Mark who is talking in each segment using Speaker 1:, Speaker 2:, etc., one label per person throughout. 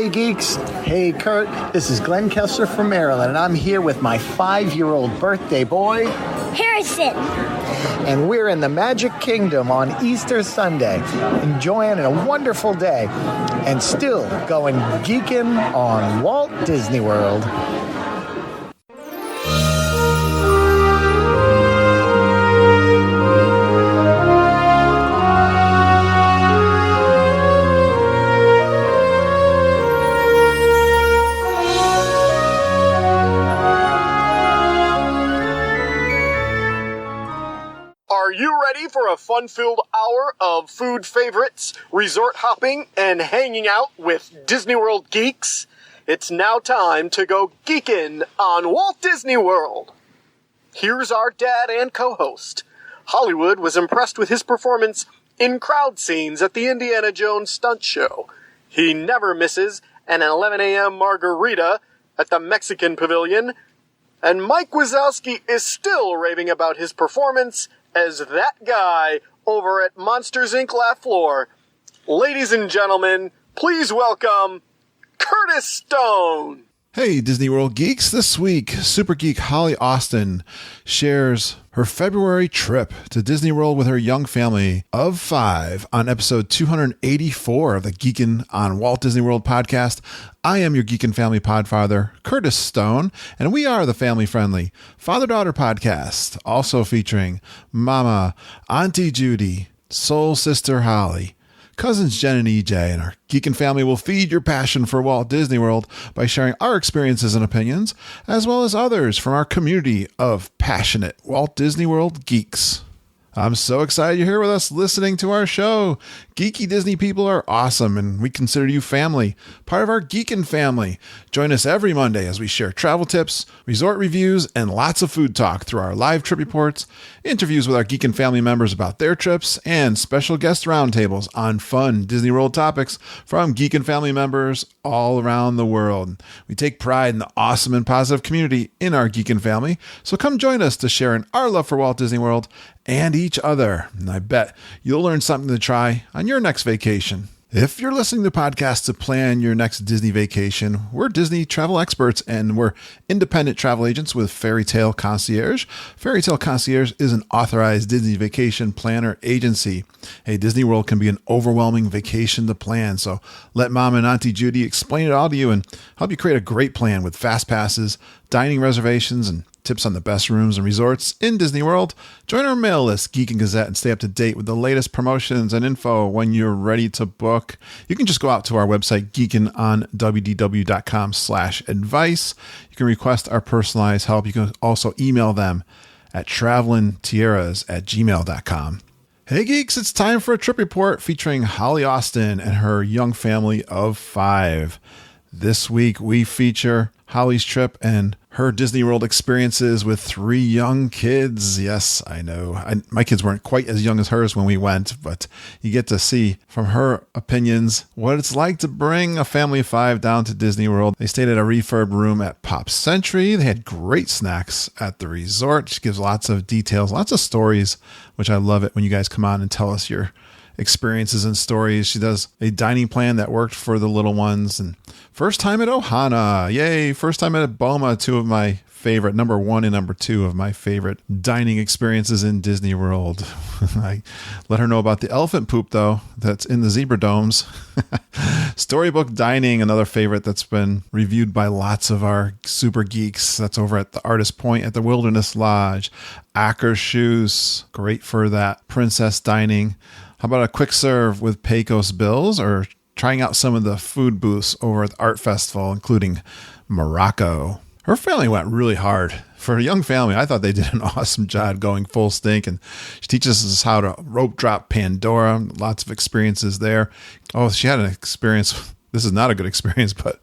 Speaker 1: Hey geeks, hey Kurt, this is Glenn Kessler from Maryland, and I'm here with my 5-year-old birthday boy,
Speaker 2: Harrison.
Speaker 1: And we're in the Magic Kingdom on Easter Sunday, enjoying a wonderful day, and still going geeking on Walt Disney World.
Speaker 3: Are you ready for a fun-filled hour of food favorites, resort hopping, and hanging out with Disney World geeks? It's now time to go geekin' on Walt Disney World. Here's our dad and co-host. Hollywood was impressed with his performance in crowd scenes at the Indiana Jones stunt show. He never misses an 11 a.m. margarita at the Mexican Pavilion. And Mike Wazowski is still raving about his performance as that guy over at Monsters, Inc. Laugh Floor. Ladies and gentlemen, please welcome Curtis Stone.
Speaker 4: Hey, Disney World geeks. This week, super geek Holly Austin shares her February trip to Disney World with her young family of 5 on episode 284 of the Geekin' on Walt Disney World podcast. I am your Geekin' Family Podfather, Curtis Stone, and we are the family-friendly father-daughter podcast, also featuring Mama, Auntie Judy, Soul Sister Holly, Cousins Jen and EJ, and our Geekin' family will feed your passion for Walt Disney World by sharing our experiences and opinions, as well as others from our community of passionate Walt Disney World geeks. I'm so excited you're here with us listening to our show. Geeky Disney people are awesome, and we consider you family, part of our Geekin' family. Join us every Monday as we share travel tips, resort reviews, and lots of food talk through our live trip reports, interviews with our Geekin' family members about their trips, and special guest roundtables on fun Disney World topics from Geekin' family members all around the world. We take pride in the awesome and positive community in our Geekin' family, so come join us to share in our love for Walt Disney World and each other. And I bet you'll learn something to try on your next vacation. If you're listening to podcasts to plan your next Disney vacation, we're Disney travel experts and we're independent travel agents with Fairy Tale Concierge. Fairy Tale Concierge is an authorized Disney vacation planner agency. Hey, Disney World can be an overwhelming vacation to plan, so let Mom and Auntie Judy explain it all to you and help you create a great plan with fast passes, dining reservations, and tips on the best rooms and resorts in Disney World. Join our mail list, Geek and Gazette, and stay up to date with the latest promotions and info when you're ready to book. You can just go out to our website, geekinonwdw.com/advice. You can request our personalized help. You can also email them at travelingtierras@gmail.com. Hey geeks, it's time for a trip report featuring Holly Austin and her young family of 5. This week we feature Holly's trip and her Disney World experiences with 3 young kids. Yes, I know. My kids weren't quite as young as hers when we went, but you get to see from her opinions what it's like to bring a family of 5 down to Disney World. They stayed at a refurb room at Pop Century. They had great snacks at the resort. She gives lots of details, lots of stories, which I love it when you guys come on and tell us your experiences and stories. She does a dining plan that worked for the little ones. And first time at Ohana. Yay. First time at Boma. 2 of my favorite, number 1 and number 2 of my favorite dining experiences in Disney World. I let her know about the elephant poop though. That's in the zebra domes. Storybook dining, another favorite that's been reviewed by lots of our super geeks. That's over at the Artist Point at the Wilderness Lodge. Akershus, great for that princess dining. How about a quick serve with Pecos Bills, or trying out some of the food booths over at the Art Festival, including Morocco? Her family went really hard. For a young family, I thought they did an awesome job going full stink, and she teaches us how to rope drop Pandora. Lots of experiences there. Oh, she had an experience. This is not a good experience, but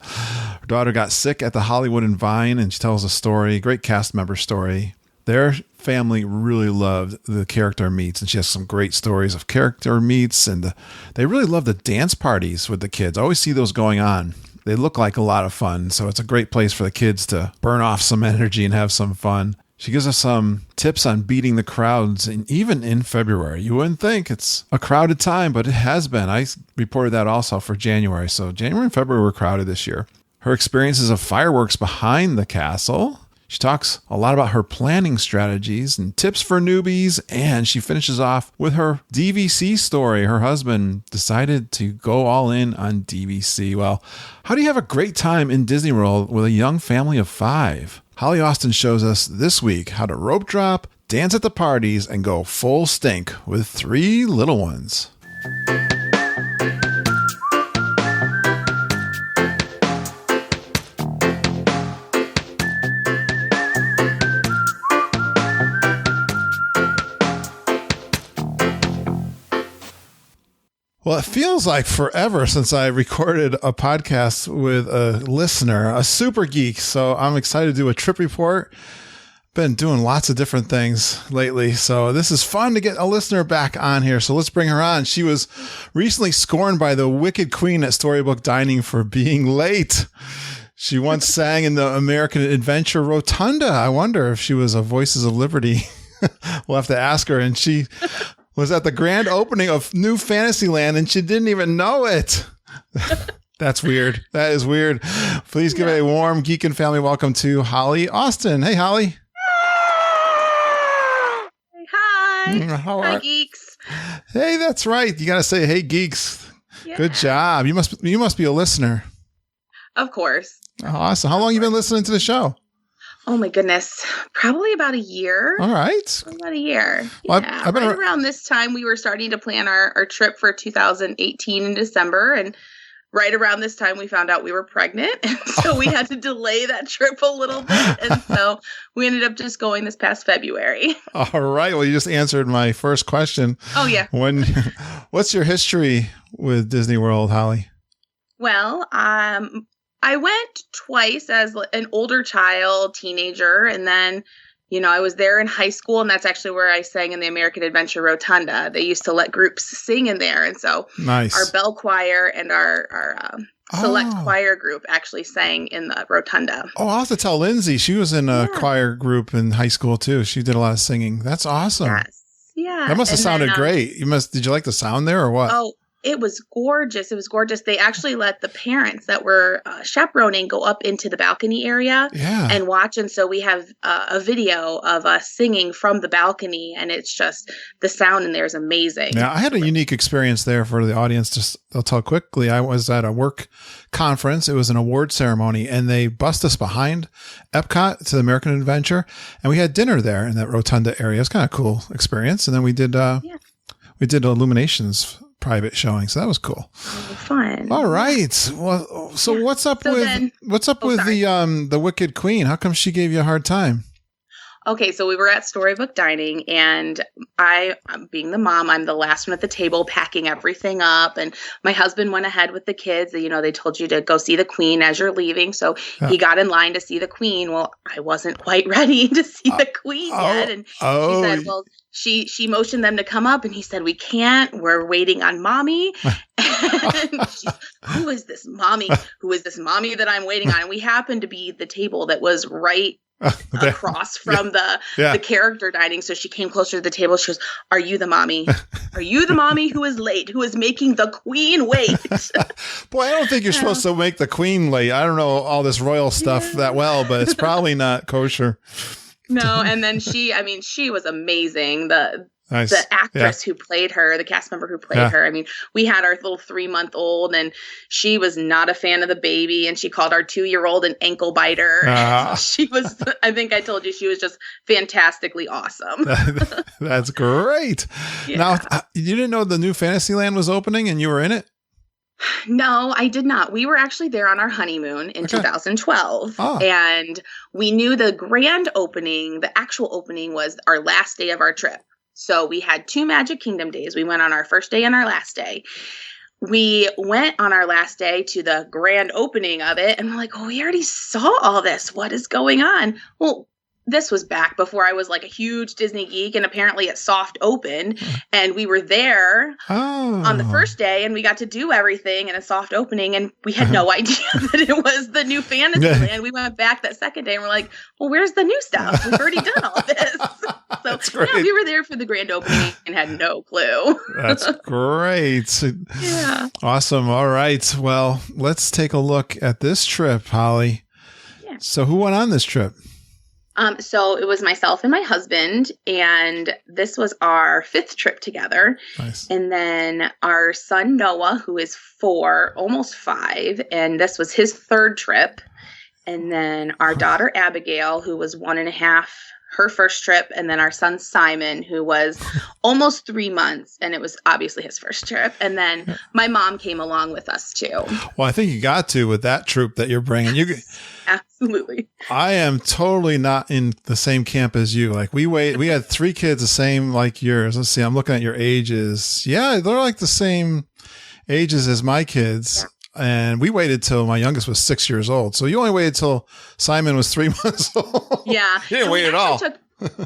Speaker 4: her daughter got sick at the Hollywood and Vine, and she tells a story, great cast member story. Their family really loved the character meets, and she has some great stories of character meets, and they really love the dance parties with the kids. I always see those going on. They look like a lot of fun, so it's a great place for the kids to burn off some energy and have some fun. She gives us some tips on beating the crowds, and even in February. You wouldn't think it's a crowded time, but it has been. I reported that also for January. So January and February were crowded this year. Her experiences of fireworks behind the castle. She talks a lot about her planning strategies and tips for newbies, and she finishes off with her DVC story. Her husband decided to go all in on DVC. Well, how do you have a great time in Disney World with a young family of 5? Holly Austin shows us this week how to rope drop, dance at the parties, and go full stink with 3 little ones. Well, it feels like forever since I recorded a podcast with a listener, a super geek. So I'm excited to do a trip report. Been doing lots of different things lately. So this is fun to get a listener back on here. So let's bring her on. She was recently scorned by the Wicked Queen at Storybook Dining for being late. She once sang in the American Adventure Rotunda. I wonder if she was a Voices of Liberty. We'll have to ask her. And she was at the grand opening of New Fantasyland, and she didn't even know it. That's weird. That is weird. Please give a warm Geek and Family welcome to Holly Austin. Hey, Holly.
Speaker 2: Hi. Hi, geeks.
Speaker 4: Hey, that's right. You got to say, hey, geeks. Yeah. Good job. You must be a listener.
Speaker 2: Of course.
Speaker 4: Awesome. How long you been listening to the show?
Speaker 2: Oh my goodness. Probably about a year.
Speaker 4: All right.
Speaker 2: About a year.
Speaker 4: Well,
Speaker 2: yeah. Right around this time, we were starting to plan our trip for 2018 in December. And right around this time, we found out we were pregnant. And so we had to delay that trip a little bit. And so we ended up just going this past February.
Speaker 4: All right. Well, you just answered my first question.
Speaker 2: Oh, yeah.
Speaker 4: What's your history with Disney World, Holly?
Speaker 2: Well, I went twice as an older child, teenager, and then, I was there in high school, and that's actually where I sang in the American Adventure Rotunda. They used to let groups sing in there, and so
Speaker 4: nice.
Speaker 2: Our bell choir and our select choir group actually sang in the Rotunda.
Speaker 4: Oh, I'll have to tell Lindsay. She was in a choir group in high school, too. She did a lot of singing. That's awesome.
Speaker 2: Yes. Yeah.
Speaker 4: That must have sounded great. Did you like the sound there or what?
Speaker 2: Oh, it was gorgeous. It was gorgeous. They actually let the parents that were chaperoning go up into the balcony area and watch. And so we have a video of us singing from the balcony, and it's just the sound in there is amazing.
Speaker 4: Yeah, I had a unique experience there for the audience. I'll tell quickly. I was at a work conference. It was an award ceremony, and they bussed us behind Epcot to the American Adventure, and we had dinner there in that Rotunda area. It was kind of a cool experience. And then we did Illuminations private showing, so that was cool.
Speaker 2: Fun.
Speaker 4: All right. Well, so what's up with the Wicked Queen? How come she gave you a hard time?
Speaker 2: Okay, so we were at Storybook Dining, and being the mom, I'm the last one at the table packing everything up, and my husband went ahead with the kids. They told you to go see the Queen as you're leaving, so he got in line to see the Queen. Well, I wasn't quite ready to see the Queen yet, and she said, well, she motioned them to come up, and he said, we can't. We're waiting on Mommy. And who is this Mommy? Who is this Mommy that I'm waiting on? And we happened to be the table that was right across from the character dining. So she came closer to the table. She goes, are you the mommy? Are you the mommy who is late, who is making the Queen wait?
Speaker 4: Boy, I don't think you're supposed to make the Queen late. I don't know all this royal stuff that well, but it's probably not kosher.
Speaker 2: No, and then she was amazing. The actress who played her, the cast member who played her. I mean, we had our little 3-month-old, and she was not a fan of the baby, and she called our 2-year-old an ankle biter. She was, I think I told you, she was just fantastically awesome.
Speaker 4: That's great. Yeah. Now, you didn't know the New Fantasyland was opening and you were in it?
Speaker 2: No, I did not. We were actually there on our honeymoon in 2012. And we knew the grand opening, the actual opening was our last day of our trip. So we had 2 Magic Kingdom days. We went on our first day and our last day. We went on our last day to the grand opening of it, and we're like, oh, we already saw all this. What is going on? Well, this was back before I was like a huge Disney geek, and apparently it soft opened, and we were there on the first day, and we got to do everything in a soft opening, and we had no idea that it was the new Fantasyland. We went back that second day, and we're like, well, where's the new stuff? We've already done all this. So yeah, we were there for the grand opening and had no clue.
Speaker 4: That's great.
Speaker 2: Yeah.
Speaker 4: Awesome. All right. Well, let's take a look at this trip, Holly.
Speaker 2: Yeah.
Speaker 4: So who went on this trip?
Speaker 2: So it was myself and my husband, and this was our 5th trip together.
Speaker 4: Nice.
Speaker 2: And then our son Noah, who is 4, almost 5, and this was his 3rd trip. And then our daughter Abigail, who was 1.5, her first trip, and then our son Simon, who was almost 3 months, and it was obviously his first trip. And then my mom came along with us too.
Speaker 4: Well, I think you got to with that troop that you're bringing.
Speaker 2: Absolutely.
Speaker 4: I am totally not in the same camp as you. Like we had 3 kids the same like yours. Let's see, I'm looking at your ages. Yeah, they're like the same ages as my kids. Yeah. And we waited till my youngest was 6 years old. So you only waited till Simon was 3 months old.
Speaker 2: Yeah.
Speaker 4: You didn't wait at all.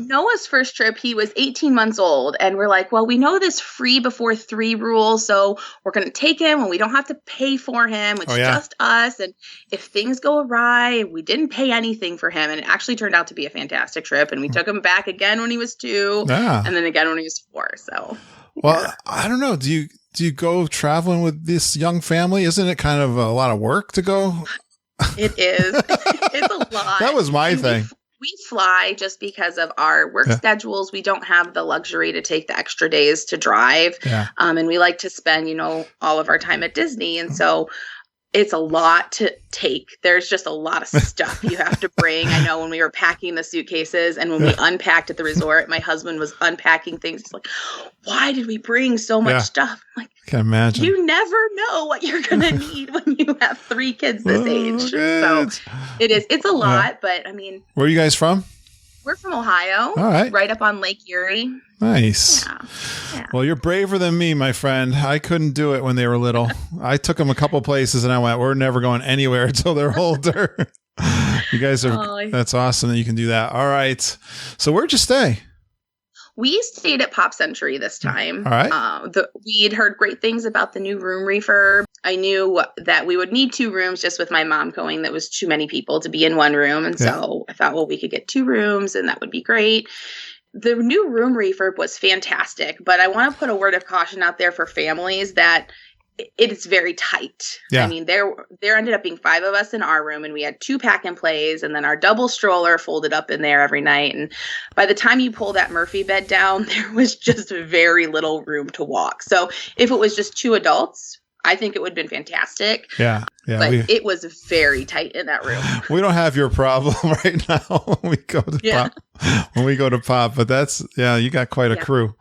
Speaker 2: Noah's first trip, he was 18 months old. And we're like, well, we know this free before 3 rule. So we're going to take him when we don't have to pay for him. It's just us. And if things go awry, we didn't pay anything for him. And it actually turned out to be a fantastic trip. And we took him back again when he was 2. Yeah. And then again when he was 4. So,
Speaker 4: well, I don't know. Do you go traveling with this young family? Isn't it kind of a lot of work to go?
Speaker 2: It is. It's a lot.
Speaker 4: That was my thing.
Speaker 2: We fly just because of our work schedules. We don't have the luxury to take the extra days to drive. Yeah. And we like to spend, all of our time at Disney. And so it's a lot to take. There's just a lot of stuff you have to bring. I know when we were packing the suitcases and when we unpacked at the resort, my husband was unpacking things. He's like, why did we bring so much stuff? I'm like,
Speaker 4: I can imagine.
Speaker 2: You never know what you're going to need when you have 3 kids this age. So it's a lot, but I mean.
Speaker 4: Where are you guys from?
Speaker 2: We're from Ohio. All
Speaker 4: right.
Speaker 2: Right up on Lake Erie.
Speaker 4: Nice. Yeah. Well, you're braver than me, my friend. I couldn't do it when they were little. I took them a couple places and I went, we're never going anywhere until they're older. You guys are, that's awesome that you can do that. All right. So where'd you stay?
Speaker 2: We stayed at Pop Century this time.
Speaker 4: All right.
Speaker 2: We'd heard great things about the new room refurb. I knew that we would need 2 rooms just with my mom going. That was too many people to be in one room. And so I thought, well, we could get 2 rooms and that would be great. The new room refurb was fantastic, but I want to put a word of caution out there for families that it is very tight. Yeah. I mean, there ended up being 5 of us in our room, and we had 2 pack and plays, and then our double stroller folded up in there every night. And by the time you pull that Murphy bed down, there was just very little room to walk. So if it was just 2 adults, I think it would have been fantastic.
Speaker 4: Yeah.
Speaker 2: But it was very tight in that room.
Speaker 4: We don't have your problem right now when we go to Pop. When we go to Pop, but that's you got quite a crew.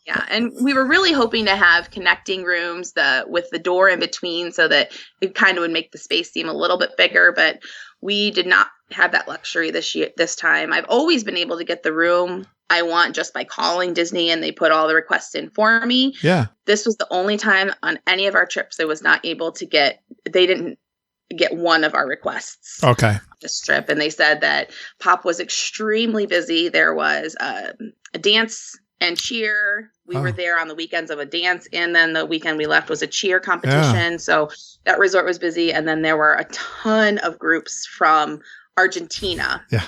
Speaker 2: Yeah, and we were really hoping to have connecting rooms with the door in between so that it kind of would make the space seem a little bit bigger, but we did not have that luxury this time. I've always been able to get the room I want just by calling Disney, and they put all the requests in for me. Yeah. This was the only time on any of our trips I was not able to they didn't get one of our requests.
Speaker 4: Okay.
Speaker 2: This trip. And they said that Pop was extremely busy. There was a dance and cheer. We were there on the weekends of a dance, and then the weekend we left was a cheer competition. Yeah. So that resort was busy. And then there were a ton of groups from Argentina. Yeah.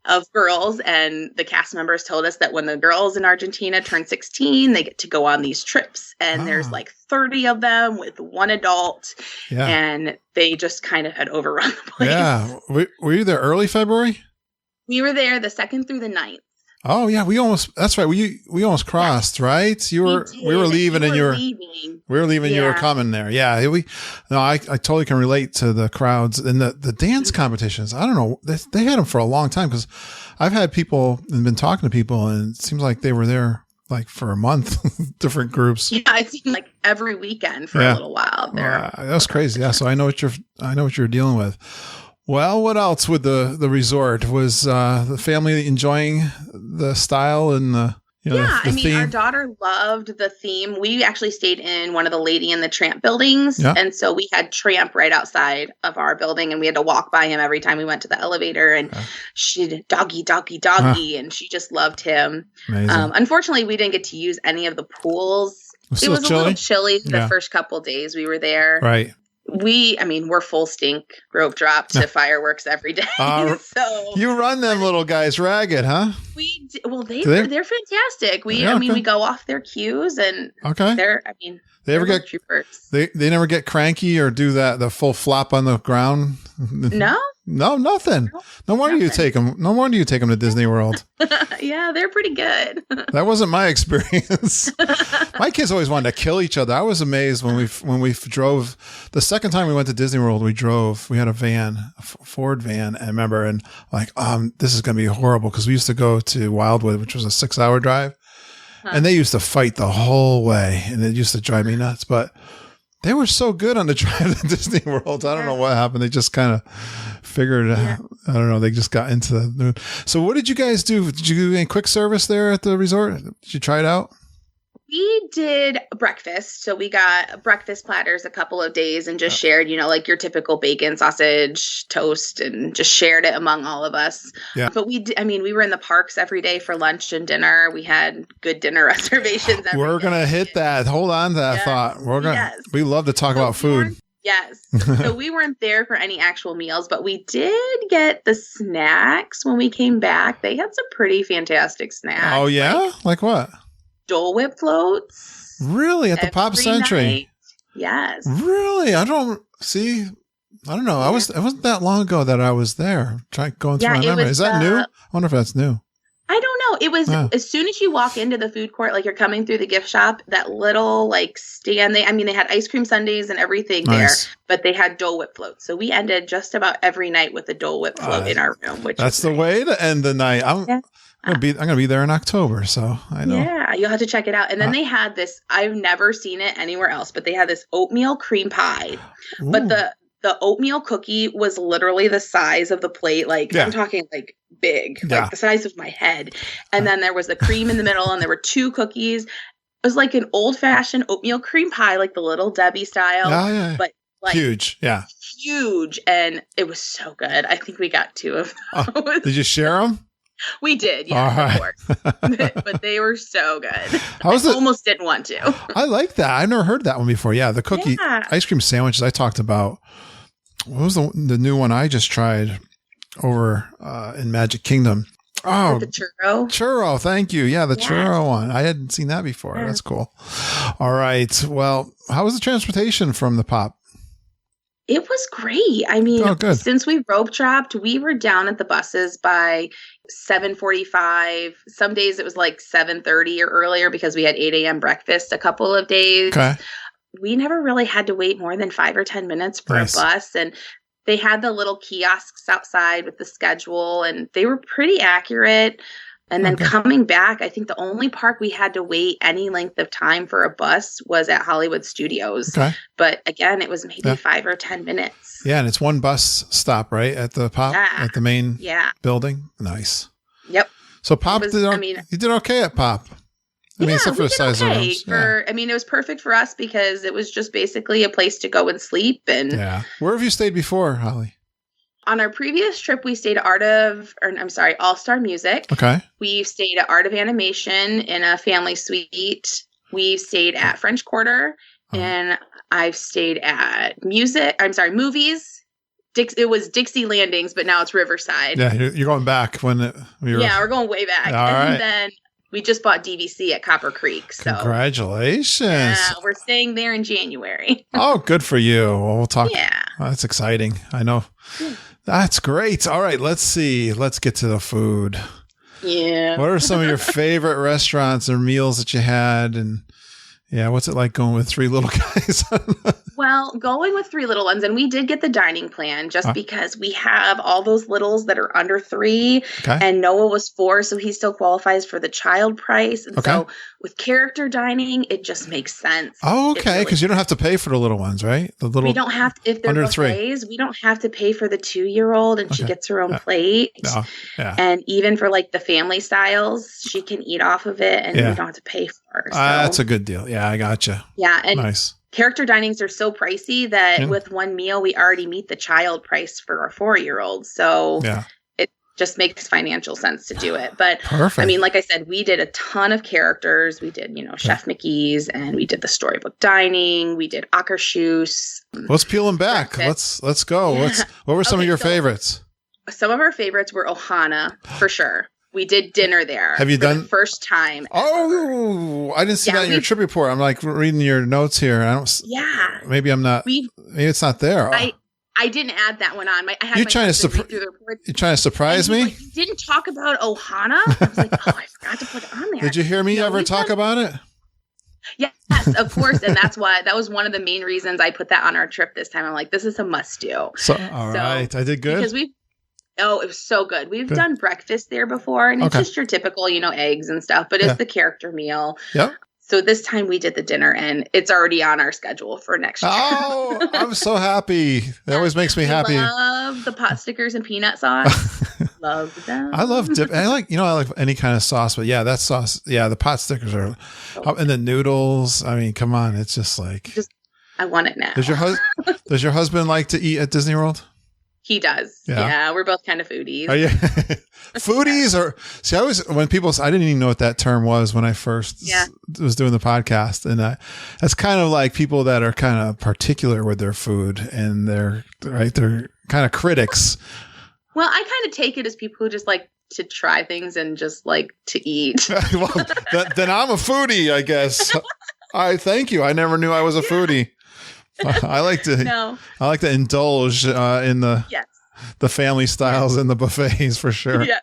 Speaker 2: Of girls, and the cast members told us that when the girls in Argentina turn 16, they get to go on these trips, and there's like 30 of them with 1 adult, and they just kind of had overrun the place. Yeah.
Speaker 4: Were you there early February?
Speaker 2: We were there the 2nd through the 9th.
Speaker 4: Oh yeah, that's right. We almost crossed, right? We were leaving and you were leaving. We were leaving. You were coming there. Yeah. I totally can relate to the crowds and the dance competitions. I don't know. They had them for a long time, because I've had people and been talking to people, and it seems like they were there like for a month, different groups. Yeah,
Speaker 2: I seemed like every weekend for a little while there.
Speaker 4: That's crazy. Yeah. So I know what you're dealing with. Well, what else with the resort? Was the family enjoying the style and the You know,
Speaker 2: Yeah,
Speaker 4: the
Speaker 2: I mean, our
Speaker 4: theme?
Speaker 2: daughter loved the theme. We actually stayed in one of the Lady and the Tramp buildings.
Speaker 4: Yeah.
Speaker 2: And so we had Tramp right outside of our building, and we had to walk by him every time we went to the elevator. And she'd doggy, doggy, doggy. And she just loved him.
Speaker 4: Amazing.
Speaker 2: Unfortunately, we didn't get to use any of the pools.
Speaker 4: Was
Speaker 2: It
Speaker 4: still
Speaker 2: was a little chilly the
Speaker 4: Yeah.
Speaker 2: first couple days we were there.
Speaker 4: Right.
Speaker 2: We're full stink rope drop to fireworks every day. So
Speaker 4: You run them little guys ragged, huh?
Speaker 2: they're fantastic. We go off their cues, and
Speaker 4: Okay. They ever get
Speaker 2: troopers.
Speaker 4: they never get cranky or do the full flop on the ground?
Speaker 2: No,
Speaker 4: nothing. No wonder you take them. No wonder you take them to Disney World.
Speaker 2: yeah, they're pretty good.
Speaker 4: That wasn't my experience. My kids always wanted to kill each other. I was amazed when we drove. The second time we went to Disney World, we had a van, a Ford van. I remember, and like, this is going to be horrible because we used to go to Wildwood, which was a 6-hour drive, and they used to fight the whole way, and it used to drive me nuts. But they were so good on the drive to Disney World. I don't know what happened. They just kind of figured, I don't know. They just got into the. So what did you guys do? Did you do any quick service there at the resort? Did you try it out?
Speaker 2: We did breakfast. So we got breakfast platters a couple of days and just shared, like your typical bacon, sausage, toast, and just shared it among all of us. Yeah. But we were in the parks every day for lunch and dinner. We had good dinner reservations.
Speaker 4: We're going to hit that. Hold on to that thought. We love to talk about food.
Speaker 2: Yes. So we weren't there for any actual meals, but we did get the snacks when we came back. They had some pretty fantastic snacks.
Speaker 4: Oh, yeah? Like what?
Speaker 2: Dole Whip floats.
Speaker 4: Really? At the Pop Century?
Speaker 2: Night. Yes.
Speaker 4: Really? I don't know. It wasn't that long ago that I was there. Going through my memory. Is that new? I wonder if that's new.
Speaker 2: I don't know. It was as soon as you walk into the food court, like you're coming through the gift shop, that little like stand. They had ice cream sundaes and everything there, but they had Dole Whip floats. So we ended just about every night with a Dole Whip float in our room.
Speaker 4: That's the way to end the night. I'm gonna be there in October, so I know.
Speaker 2: Yeah, you'll have to check it out. And then they had this. I've never seen it anywhere else, but they had this oatmeal cream pie. Ooh. But the oatmeal cookie was literally the size of the plate. Like I'm talking like big, like the size of my head. And then there was the cream in the middle, and there were 2 cookies. It was like an old fashioned oatmeal cream pie, like the Little Debbie style, but like
Speaker 4: huge. Yeah.
Speaker 2: Huge. And it was so good. I think we got 2 of those.
Speaker 4: Did you share them?
Speaker 2: We did. Yeah, of course. But they were so good. Almost didn't want to.
Speaker 4: I like that. I've never heard that one before. Yeah. The cookie ice cream sandwiches I talked about. What was the new one I just tried over in Magic Kingdom? Oh,
Speaker 2: the churro.
Speaker 4: Churro. Thank you. Yeah. The churro one. I hadn't seen that before. Yeah. That's cool. All right. Well, how was the transportation from the Pop?
Speaker 2: It was great. I mean, since we rope dropped, we were down at the buses by 7:45. Some days it was like 7:30 or earlier because we had 8 a.m. breakfast a couple of days.
Speaker 4: Okay.
Speaker 2: We never really had to wait more than 5 or 10 minutes for a bus. And they had the little kiosks outside with the schedule, and they were pretty accurate. And then coming back, I think the only park we had to wait any length of time for a bus was at Hollywood Studios. Okay. But again, it was maybe 5 or 10 minutes.
Speaker 4: Yeah, and it's one bus stop, right? At the Pop? At the main building? Nice.
Speaker 2: Yep.
Speaker 4: So Pop, you did okay at Pop.
Speaker 2: Except for the size of rooms. It was perfect for us because it was just basically a place to go and sleep. And
Speaker 4: where have you stayed before, Holly?
Speaker 2: On our previous trip, we stayed at All Star Music.
Speaker 4: Okay.
Speaker 2: We stayed at Art of Animation in a family suite. We stayed at French Quarter, and I've stayed at movies. It was Dixie Landings, but now it's Riverside.
Speaker 4: Yeah, you're going back we're
Speaker 2: going way back. And then we just bought DVC at Copper Creek. So
Speaker 4: congratulations.
Speaker 2: Yeah, we're staying there in January.
Speaker 4: Oh, good for you. Well, we'll talk. Yeah. Oh, that's exciting. I know. Yeah. That's great. All right, let's see. Let's get to the food.
Speaker 2: Yeah.
Speaker 4: What are some of your favorite restaurants or meals that you had? And, Yeah. What's it like going with three little guys?
Speaker 2: Well, going with three little ones, and we did get the dining plan just because we have all those littles that are under 3, and Noah was 4, so he still qualifies for the child price. And so with character dining, it just makes sense.
Speaker 4: Oh, okay, because you don't have to pay for the little ones, right? The little
Speaker 2: we don't have to, if they're
Speaker 4: under
Speaker 2: buffets, we don't have to pay for the 2-year-old, and she gets her own plate.
Speaker 4: No. Yeah.
Speaker 2: And even for like the family styles, she can eat off of it, and we don't have to pay for her. So.
Speaker 4: That's a good deal. Yeah, I gotcha.
Speaker 2: Yeah, and
Speaker 4: nice.
Speaker 2: Character dinings are so pricey that with one meal, we already meet the child price for our 4-year-old. So it just makes financial sense to do it. But
Speaker 4: perfect.
Speaker 2: I mean, like I said, we did a ton of characters. We did, Chef Mickey's, and we did the Storybook Dining. We did Akershus.
Speaker 4: Let's peel them back. Let's go.
Speaker 2: Yeah.
Speaker 4: What were some of your favorites?
Speaker 2: Some of our favorites were Ohana, for sure. We did dinner there.
Speaker 4: Have you done
Speaker 2: the first time?
Speaker 4: Oh, I didn't see that in your trip report. I'm like reading your notes here. I don't.
Speaker 2: Yeah.
Speaker 4: Maybe I'm not. Maybe it's not there.
Speaker 2: I didn't add that one on. I had
Speaker 4: you're trying to surprise me?
Speaker 2: Like, you didn't talk about Ohana? I was like, I forgot to put it on there.
Speaker 4: Did you hear me ever talk about it?
Speaker 2: Yes, of course. And that was one of the main reasons I put that on our trip this time. I'm like, this is a must do.
Speaker 4: So, all right. I did good.
Speaker 2: Because it was so good. We've done breakfast there before, and it's just your typical, eggs and stuff, but it's the character meal.
Speaker 4: Yep.
Speaker 2: So this time we did the dinner, and it's already on our schedule for next year.
Speaker 4: Oh, I'm so happy. That always makes me happy.
Speaker 2: I love the pot stickers and peanut sauce. Love them.
Speaker 4: I love dip. I like any kind of sauce, but that sauce, the pot stickers are, and the noodles. I mean, come on. It's just like,
Speaker 2: I want it now.
Speaker 4: Does your husband like to eat at Disney World?
Speaker 2: He does. Yeah, we're both kind of foodies.
Speaker 4: Are you? Foodies see, I didn't even know what that term was when I first was doing the podcast. And that's kind of like people that are kind of particular with their food, and they're kind of critics.
Speaker 2: Well, I kind of take it as people who just like to try things and just like to eat.
Speaker 4: Well, then I'm a foodie, I guess. Thank you. I never knew I was a foodie. I like to indulge in the family styles and the buffets for sure.
Speaker 2: Yeah.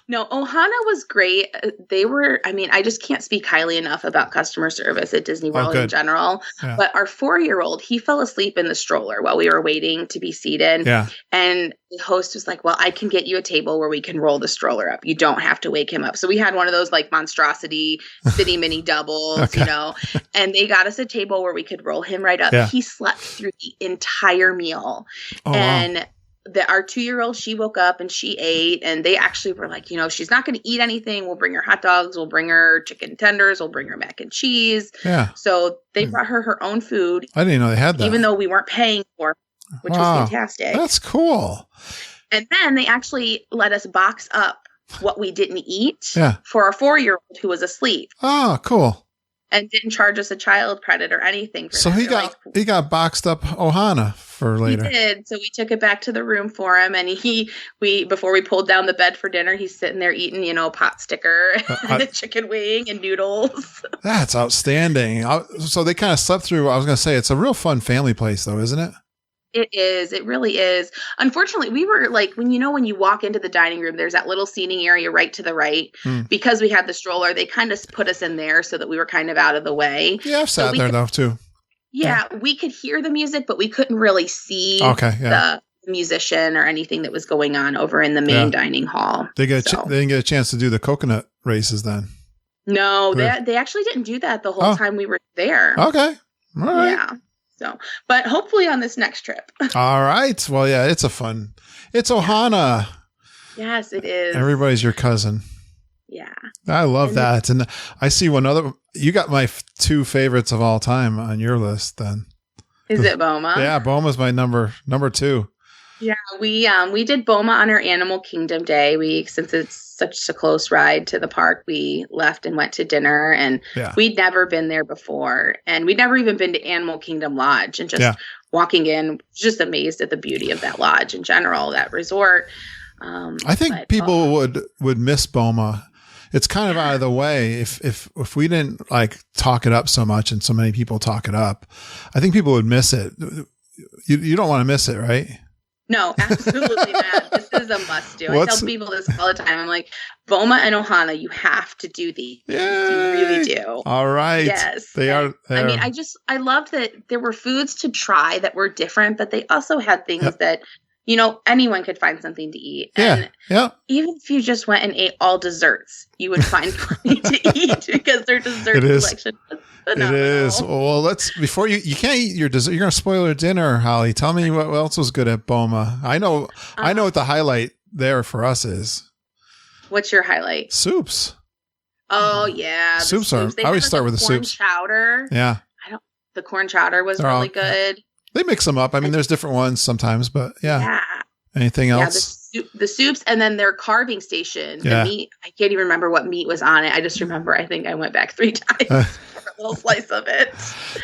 Speaker 2: No, Ohana was great. I just can't speak highly enough about customer service at Disney World in general. Yeah. But our 4-year-old, he fell asleep in the stroller while we were waiting to be seated. Yeah. And the host was like, well, I can get you a table where we can roll the stroller up. You don't have to wake him up. So we had one of those like monstrosity city mini doubles, and they got us a table where we could roll him right up. Yeah. He slept through the entire meal. Oh, and wow. Our 2-year-old, she woke up and she ate, and they actually were like, she's not going to eat anything. We'll bring her hot dogs. We'll bring her chicken tenders. We'll bring her mac and cheese. Yeah. So they brought her own food.
Speaker 4: I didn't know they had that.
Speaker 2: Even though we weren't paying for it, which was fantastic.
Speaker 4: That's cool.
Speaker 2: And then they actually let us box up what we didn't eat for our 4-year-old who was asleep.
Speaker 4: Oh, cool.
Speaker 2: And didn't charge us a child credit or anything.
Speaker 4: So he got boxed up Ohana for later.
Speaker 2: He did. So we took it back to the room for him, and before we pulled down the bed for dinner, he's sitting there eating, a pot sticker and a chicken wing and noodles.
Speaker 4: That's outstanding. So they kind of slept through. I was going to say, it's a real fun family place, though, isn't it?
Speaker 2: It is. It really is. Unfortunately, we were like, when you walk into the dining room, there's that little seating area right to the right. Because we had the stroller, they kind of put us in there so that we were kind of out of the way.
Speaker 4: Yeah, I've sat there though too.
Speaker 2: Yeah, we could hear the music, but we couldn't really see the musician or anything that was going on over in the main dining hall.
Speaker 4: They didn't get a chance to do the coconut races then.
Speaker 2: No, they actually didn't do that the whole time we were there.
Speaker 4: Okay. All right.
Speaker 2: Yeah. So, but hopefully on this next trip.
Speaker 4: All right. Well, yeah, it's Ohana.
Speaker 2: Yes, it is.
Speaker 4: Everybody's your cousin.
Speaker 2: Yeah.
Speaker 4: I love that. And I see you got my 2 favorites of all time on your list then.
Speaker 2: Is it Boma?
Speaker 4: Yeah, Boma's my number 2.
Speaker 2: Yeah, we did Boma on our Animal Kingdom day. Since it's such a close ride to the park, we left and went to dinner, and we'd never been there before, and we'd never even been to Animal Kingdom Lodge, and just walking in, just amazed at the beauty of that lodge in general, that resort.
Speaker 4: I think people would miss Boma. It's kind of out of the way. If we didn't like talk it up so much, and so many people talk it up, I think people would miss it. You don't want to miss it, right?
Speaker 2: No, absolutely not. This is a must do. I tell people this all the time. I'm like, Boma and Ohana, you have to do these.
Speaker 4: Yeah,
Speaker 2: you really do.
Speaker 4: All right.
Speaker 2: Yes.
Speaker 4: They are.
Speaker 2: I mean, I loved that there were foods to try that were different, but they also had things that, you know, anyone could find something to eat. And even if you just went and ate all desserts, you would find plenty to eat because their dessert selection was phenomenal. It is.
Speaker 4: Well, before you can't eat your dessert. You're going to spoil your dinner, Holly. Tell me what else was good at Boma. I know what the highlight there for us is.
Speaker 2: What's your highlight?
Speaker 4: Soups.
Speaker 2: Oh yeah.
Speaker 4: Soups are, I always start with the soups.
Speaker 2: Chowder.
Speaker 4: Yeah.
Speaker 2: The corn chowder was really good.
Speaker 4: They mix them up. I mean, there's different ones sometimes, but yeah. Anything else?
Speaker 2: Yeah, the soups, and then their carving station. The meat. I can't even remember what meat was on it. I just remember. I think I went back 3 times for a little slice of it.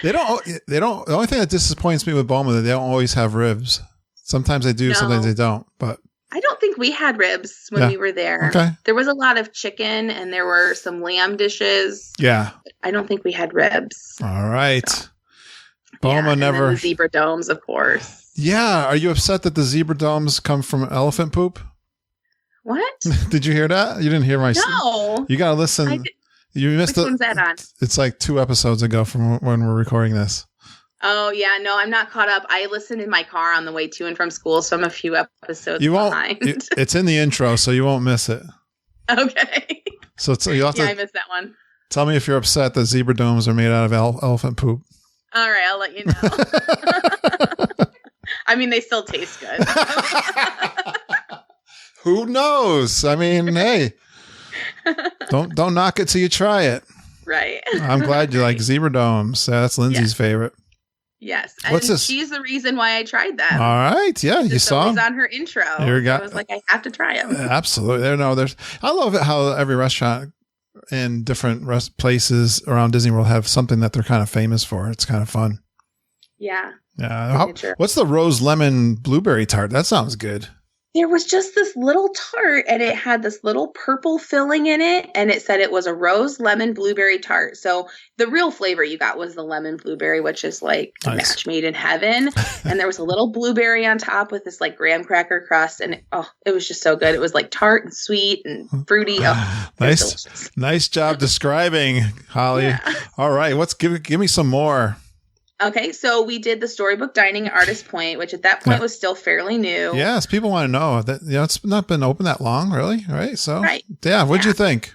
Speaker 4: They don't. The only thing that disappoints me with Boma is they don't always have ribs. Sometimes they do. Sometimes they don't. But
Speaker 2: I don't think we had ribs when we were there.
Speaker 4: Okay.
Speaker 2: There was a lot of chicken, and there were some lamb dishes.
Speaker 4: Yeah.
Speaker 2: I don't think we had ribs.
Speaker 4: All right. So. Boma never.
Speaker 2: And the zebra domes, of course.
Speaker 4: Yeah. Are you upset that the zebra domes come from elephant poop?
Speaker 2: What?
Speaker 4: Did you hear that? You didn't hear my...
Speaker 2: No.
Speaker 4: You got to listen. You missed it.
Speaker 2: Which one's that on?
Speaker 4: It's like 2 episodes ago from when we're recording this.
Speaker 2: Oh, yeah. No, I'm not caught up. I listened in my car on the way to and from school, so I'm a few episodes behind.
Speaker 4: It's in the intro, so you won't miss it.
Speaker 2: Okay.
Speaker 4: So you'll have to...
Speaker 2: I missed that one.
Speaker 4: Tell me if you're upset that zebra domes are made out of elephant poop.
Speaker 2: All right, I'll let you know. I mean, they still taste good.
Speaker 4: Who knows? I mean, hey, don't knock it till you try it.
Speaker 2: Right.
Speaker 4: I'm glad you like zebra domes. Yeah, that's Lindsay's favorite.
Speaker 2: Yes.
Speaker 4: What's this?
Speaker 2: She's the reason why I tried that.
Speaker 4: All right. Yeah, you saw.
Speaker 2: It was on her intro. I was like, I have to try it.
Speaker 4: Absolutely. I love it how every restaurant in different places around Disney World have something that they're kind of famous for. It's kind of fun.
Speaker 2: Yeah.
Speaker 4: Yeah. What's the rose lemon blueberry tart? That sounds good.
Speaker 2: There was just this little tart, and it had this little purple filling in it, and it said it was a rose lemon blueberry tart. So the real flavor you got was the lemon blueberry, which is like a match made in heaven. And there was a little blueberry on top with this like graham cracker crust, and it was just so good. It was like tart and sweet and fruity.
Speaker 4: Nice job describing, Holly. Yeah. All right, give me some more.
Speaker 2: Okay, so we did the Storybook Dining at Artist Point, which at that point was still fairly new.
Speaker 4: Yes, people want to know that it's not been open that long, really, right? So, what'd you think?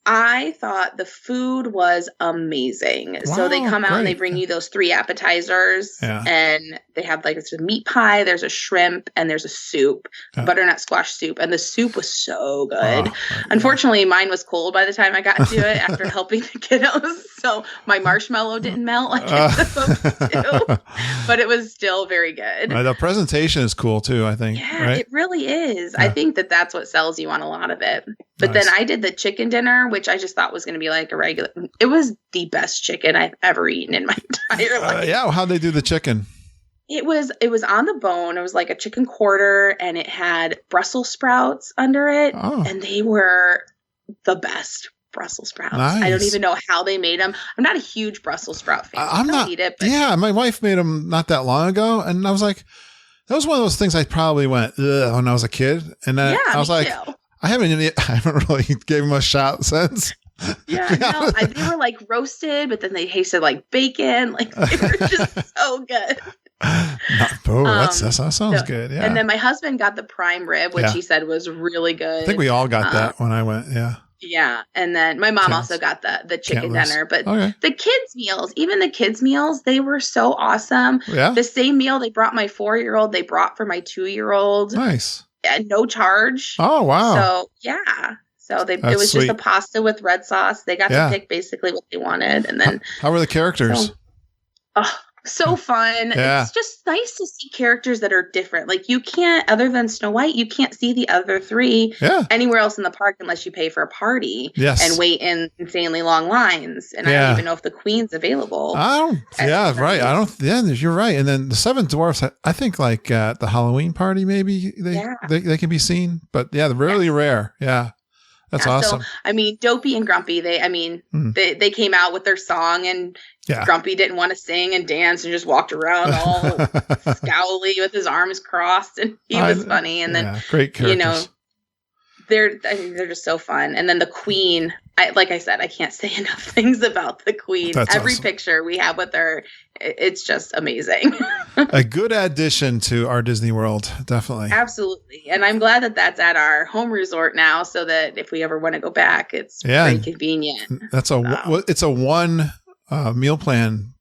Speaker 2: I thought the food was amazing. Wow, so they come out and they bring you those 3 appetizers, and they have like it's a meat pie, there's a shrimp, and there's a soup, butternut squash soup, and the soup was so good. Unfortunately, mine was cold by the time I got to it after helping the kiddos, so my marshmallow didn't melt like it's supposed to, but it was still very good.
Speaker 4: The presentation is cool too, I think.
Speaker 2: Yeah,
Speaker 4: right?
Speaker 2: It really is. Yeah. I think that's what sells you on a lot of it. But then I did the chicken dinner, which I just thought was going to be like a regular. It was the best chicken I've ever eaten in my entire life.
Speaker 4: How'd they do the chicken?
Speaker 2: It was on the bone. It was like a chicken quarter, and it had Brussels sprouts under it, and they were the best Brussels sprouts. Nice. I don't even know how they made them. I'm not a huge Brussels sprout fan. I don't eat it. But
Speaker 4: my wife made them not that long ago, and I was like, that was one of those things I probably went ugh when I was a kid, and then I was like. Too. I haven't really gave them a shot since.
Speaker 2: Yeah, no, they were like roasted, but then they tasted like bacon. Like they were just so good.
Speaker 4: That sounds good. Yeah.
Speaker 2: And then my husband got the prime rib, which he said was really good.
Speaker 4: I think we all got that when I went. Yeah.
Speaker 2: Yeah, and then my mom also got the chicken dinner, but the kids' meals, even the kids' meals, they were so awesome. Yeah. The same meal they brought my 4-year-old, they brought for my 2-year-old.
Speaker 4: Nice.
Speaker 2: At no charge.
Speaker 4: Oh, wow.
Speaker 2: So, yeah. So it was sweet. Just a pasta with red sauce. They got to pick basically what they wanted. And then
Speaker 4: how were the characters?
Speaker 2: So fun. Yeah. It's just nice to see characters that are different. Like you can't, other than Snow White, you can't see the other 3 anywhere else in the park unless you pay for a party and wait in insanely long lines. And I don't even know if the Queen's available. You're right. And then the 7 Dwarfs, I think like at the Halloween party, maybe they can be seen. But they're really rare. Yeah.
Speaker 4: That's awesome.
Speaker 2: So, I mean, Dopey and Grumpy, they came out with their song, and Grumpy didn't want to sing and dance and just walked around all scowly with his arms crossed, and he was funny. And then,
Speaker 4: great characters.
Speaker 2: They're just so fun. And then the Queen, like I said, I can't say enough things about the Queen.
Speaker 4: That's
Speaker 2: Every
Speaker 4: awesome.
Speaker 2: picture we have with her, it's just amazing.
Speaker 4: A good addition to our Disney World, definitely.
Speaker 2: Absolutely. And I'm glad that that's at our home resort now, so that if we ever want to go back, it's very convenient.
Speaker 4: That's it's a one meal plan.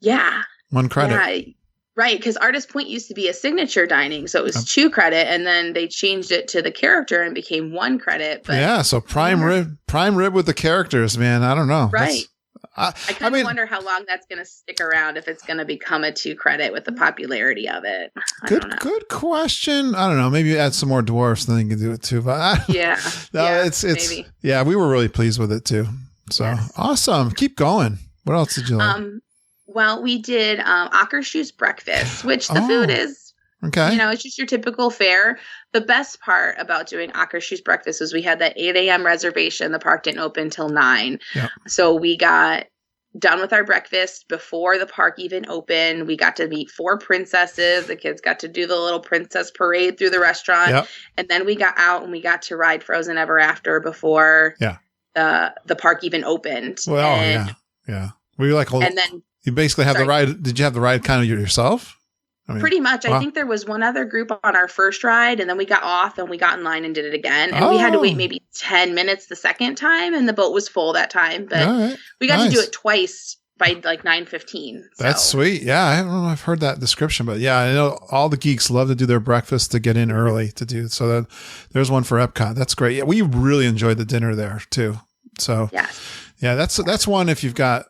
Speaker 2: Yeah.
Speaker 4: 1 credit.
Speaker 2: Yeah. Right, because Artist Point used to be a signature dining, so it was 2 credit, and then they changed it to the character and became 1 credit. But
Speaker 4: so prime rib with the characters, man. I don't know.
Speaker 2: Right. I kind of wonder how long that's going to stick around, if it's going to become a 2 credit with the popularity of it.
Speaker 4: Good question. I don't know. Maybe add some more dwarfs, then you can do it too. But it's
Speaker 2: maybe.
Speaker 4: Yeah, we were really pleased with it too. So awesome. Keep going. What else did you like?
Speaker 2: Well, we did Akershus breakfast, which the food is, it's just your typical fare. The best part about doing Akershus breakfast was we had that 8 a.m. reservation. The park didn't open till 9. Yeah. So we got done with our breakfast before the park even opened. We got to meet 4 princesses. The kids got to do the little princess parade through the restaurant. Yep. And then we got out and we got to ride Frozen Ever After before the park even opened.
Speaker 4: Well, yeah. Were you like, and then you basically have the ride. Did you have the ride kind of yourself? I mean,
Speaker 2: pretty much. I think there was one other group on our first ride, and then we got off and we got in line and did it again. And we had to wait maybe 10 minutes the second time, and the boat was full that time. But we got to do it twice by like 9:15.
Speaker 4: That's sweet. Yeah, I don't know if I've heard that description, but yeah, I know all the geeks love to do their breakfast to get in early to do. So that there's one for Epcot. That's great. Yeah, we really enjoyed the dinner there too. So that's one if you've got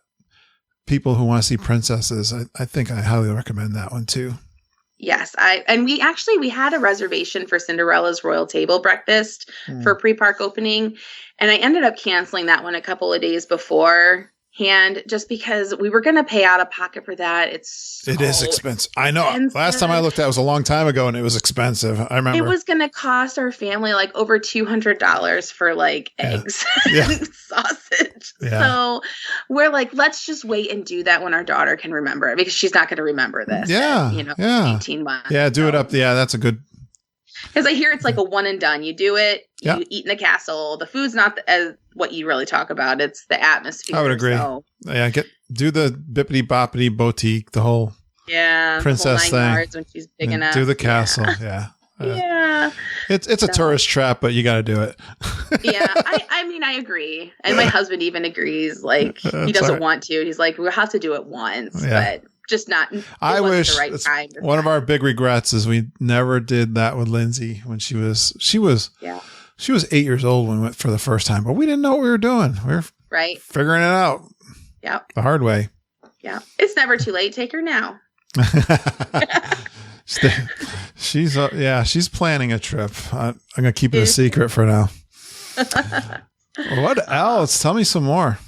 Speaker 4: people who want to see princesses, I think I highly recommend that one too.
Speaker 2: Yes, we had a reservation for Cinderella's Royal Table breakfast for pre-park opening, and I ended up canceling that one a couple of days beforehand just because we were going to pay out of pocket for that. It is
Speaker 4: expensive. I know. Last time I looked at it was a long time ago, and it it was expensive. I remember
Speaker 2: it was going to cost our family like over $200 for like eggs and sausage. Yeah. So we're like, let's just wait and do that when our daughter can remember it, because she's not going to remember this.
Speaker 4: Yeah.
Speaker 2: 18 months.
Speaker 4: Yeah. Do it up. Yeah. That's a good.
Speaker 2: Because I hear it's like a one and done. You do it, you eat in the castle. The food's not as what you really talk about. It's the atmosphere.
Speaker 4: I would agree. So. Yeah, do the bippity boppity boutique, the whole princess
Speaker 2: the whole 9
Speaker 4: thing.
Speaker 2: yards when she's big enough.
Speaker 4: Do the castle. Yeah. It's a tourist trap, but you got to do it.
Speaker 2: I agree, and my husband even agrees. Like he doesn't want to. He's like, we'll have to do it once, but. Just not.
Speaker 4: I wish
Speaker 2: the right time.
Speaker 4: One of our big regrets is we never did that with Lindsay when she was 8 years old when we went for the first time, but we didn't know what we were doing. We were figuring it out.
Speaker 2: Yep.
Speaker 4: The hard way.
Speaker 2: Yeah. It's never too late. Take her now.
Speaker 4: She's planning a trip. I'm gonna keep it a secret for now. What else? Tell me some more.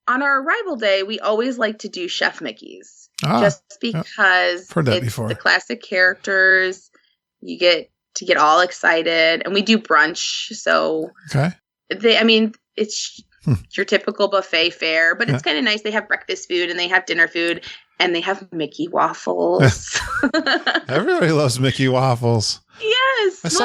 Speaker 2: On our arrival day, we always like to do Chef Mickey's, just because
Speaker 4: heard that
Speaker 2: it's
Speaker 4: before.
Speaker 2: The classic characters. You get to get all excited, and we do brunch. So, it's your typical buffet fare, but it's kind of nice. They have breakfast food and they have dinner food, and they have Mickey waffles.
Speaker 4: Everybody loves Mickey waffles.
Speaker 2: Yes.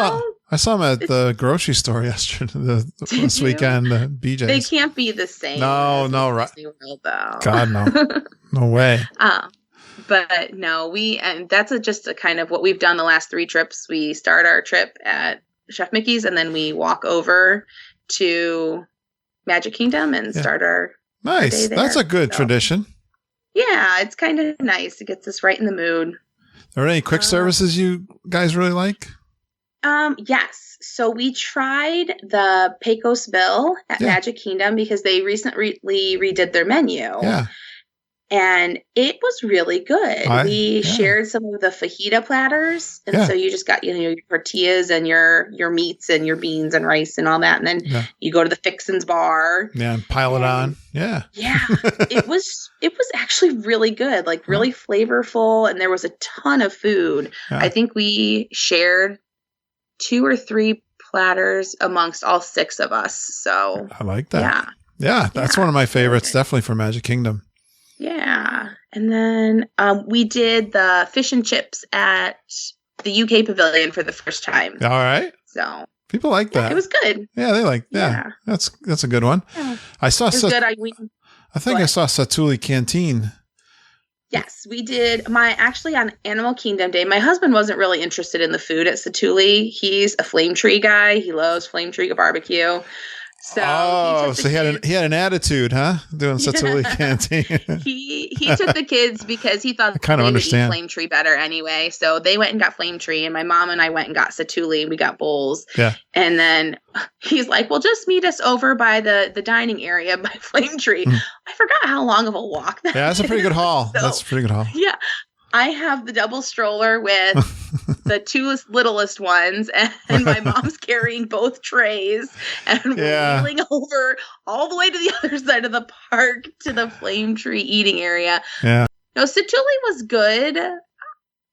Speaker 4: I saw them at the grocery store yesterday, this weekend, BJ's.
Speaker 2: They can't be the same.
Speaker 4: No, right.
Speaker 2: World, though.
Speaker 4: God, no. No way.
Speaker 2: But no, and that's just a kind of what we've done the last 3 trips. We start our trip at Chef Mickey's, and then we walk over to Magic Kingdom and start our day there.
Speaker 4: That's a good tradition.
Speaker 2: Yeah, it's kind of nice. It gets us right in the mood.
Speaker 4: Are there any quick services you guys really like?
Speaker 2: Yes. So we tried the Pecos Bill at Magic Kingdom because they recently redid their menu. Yeah. And it was really good. We shared some of the fajita platters. And so you just got, your tortillas and your meats and your beans and rice and all that. And then you go to the Fixins bar.
Speaker 4: Yeah, and pile it on. Yeah.
Speaker 2: Yeah. It was actually really good, like really flavorful. And there was a ton of food. Yeah. I think we shared 2 or 3 platters amongst all 6 of us. So
Speaker 4: I like that.
Speaker 2: yeah.
Speaker 4: Yeah, that's one of my favorites, definitely for Magic Kingdom.
Speaker 2: Yeah. And then we did the fish and chips at the UK Pavilion for the first time.
Speaker 4: All right.
Speaker 2: So
Speaker 4: people like that.
Speaker 2: it was good.
Speaker 4: Yeah, they like that. Yeah. That's a good one.
Speaker 2: Yeah.
Speaker 4: I saw
Speaker 2: It was good.
Speaker 4: I think I saw Satuli Canteen.
Speaker 2: Yes, we did. On Animal Kingdom Day, my husband wasn't really interested in the food at Satuli. He's a Flame Tree guy. He loves Flame Tree barbecue. So
Speaker 4: he had an attitude, huh? Doing Satuli Canteen.
Speaker 2: he took the kids because he thought
Speaker 4: kind of understand
Speaker 2: Flame Tree better anyway. So they went and got Flame Tree, and my mom and I went and got Satuli, and we got bowls.
Speaker 4: Yeah.
Speaker 2: And then he's like, "Well, just meet us over by the dining area by Flame Tree." I forgot how long of a walk that.
Speaker 4: Yeah, that's a pretty good haul. That's a pretty good haul.
Speaker 2: Yeah. I have the double stroller with the 2 littlest ones, and my mom's carrying both trays, and we're wheeling over all the way to the other side of the park to the Flame Tree eating area.
Speaker 4: Yeah.
Speaker 2: No, Satuli was good.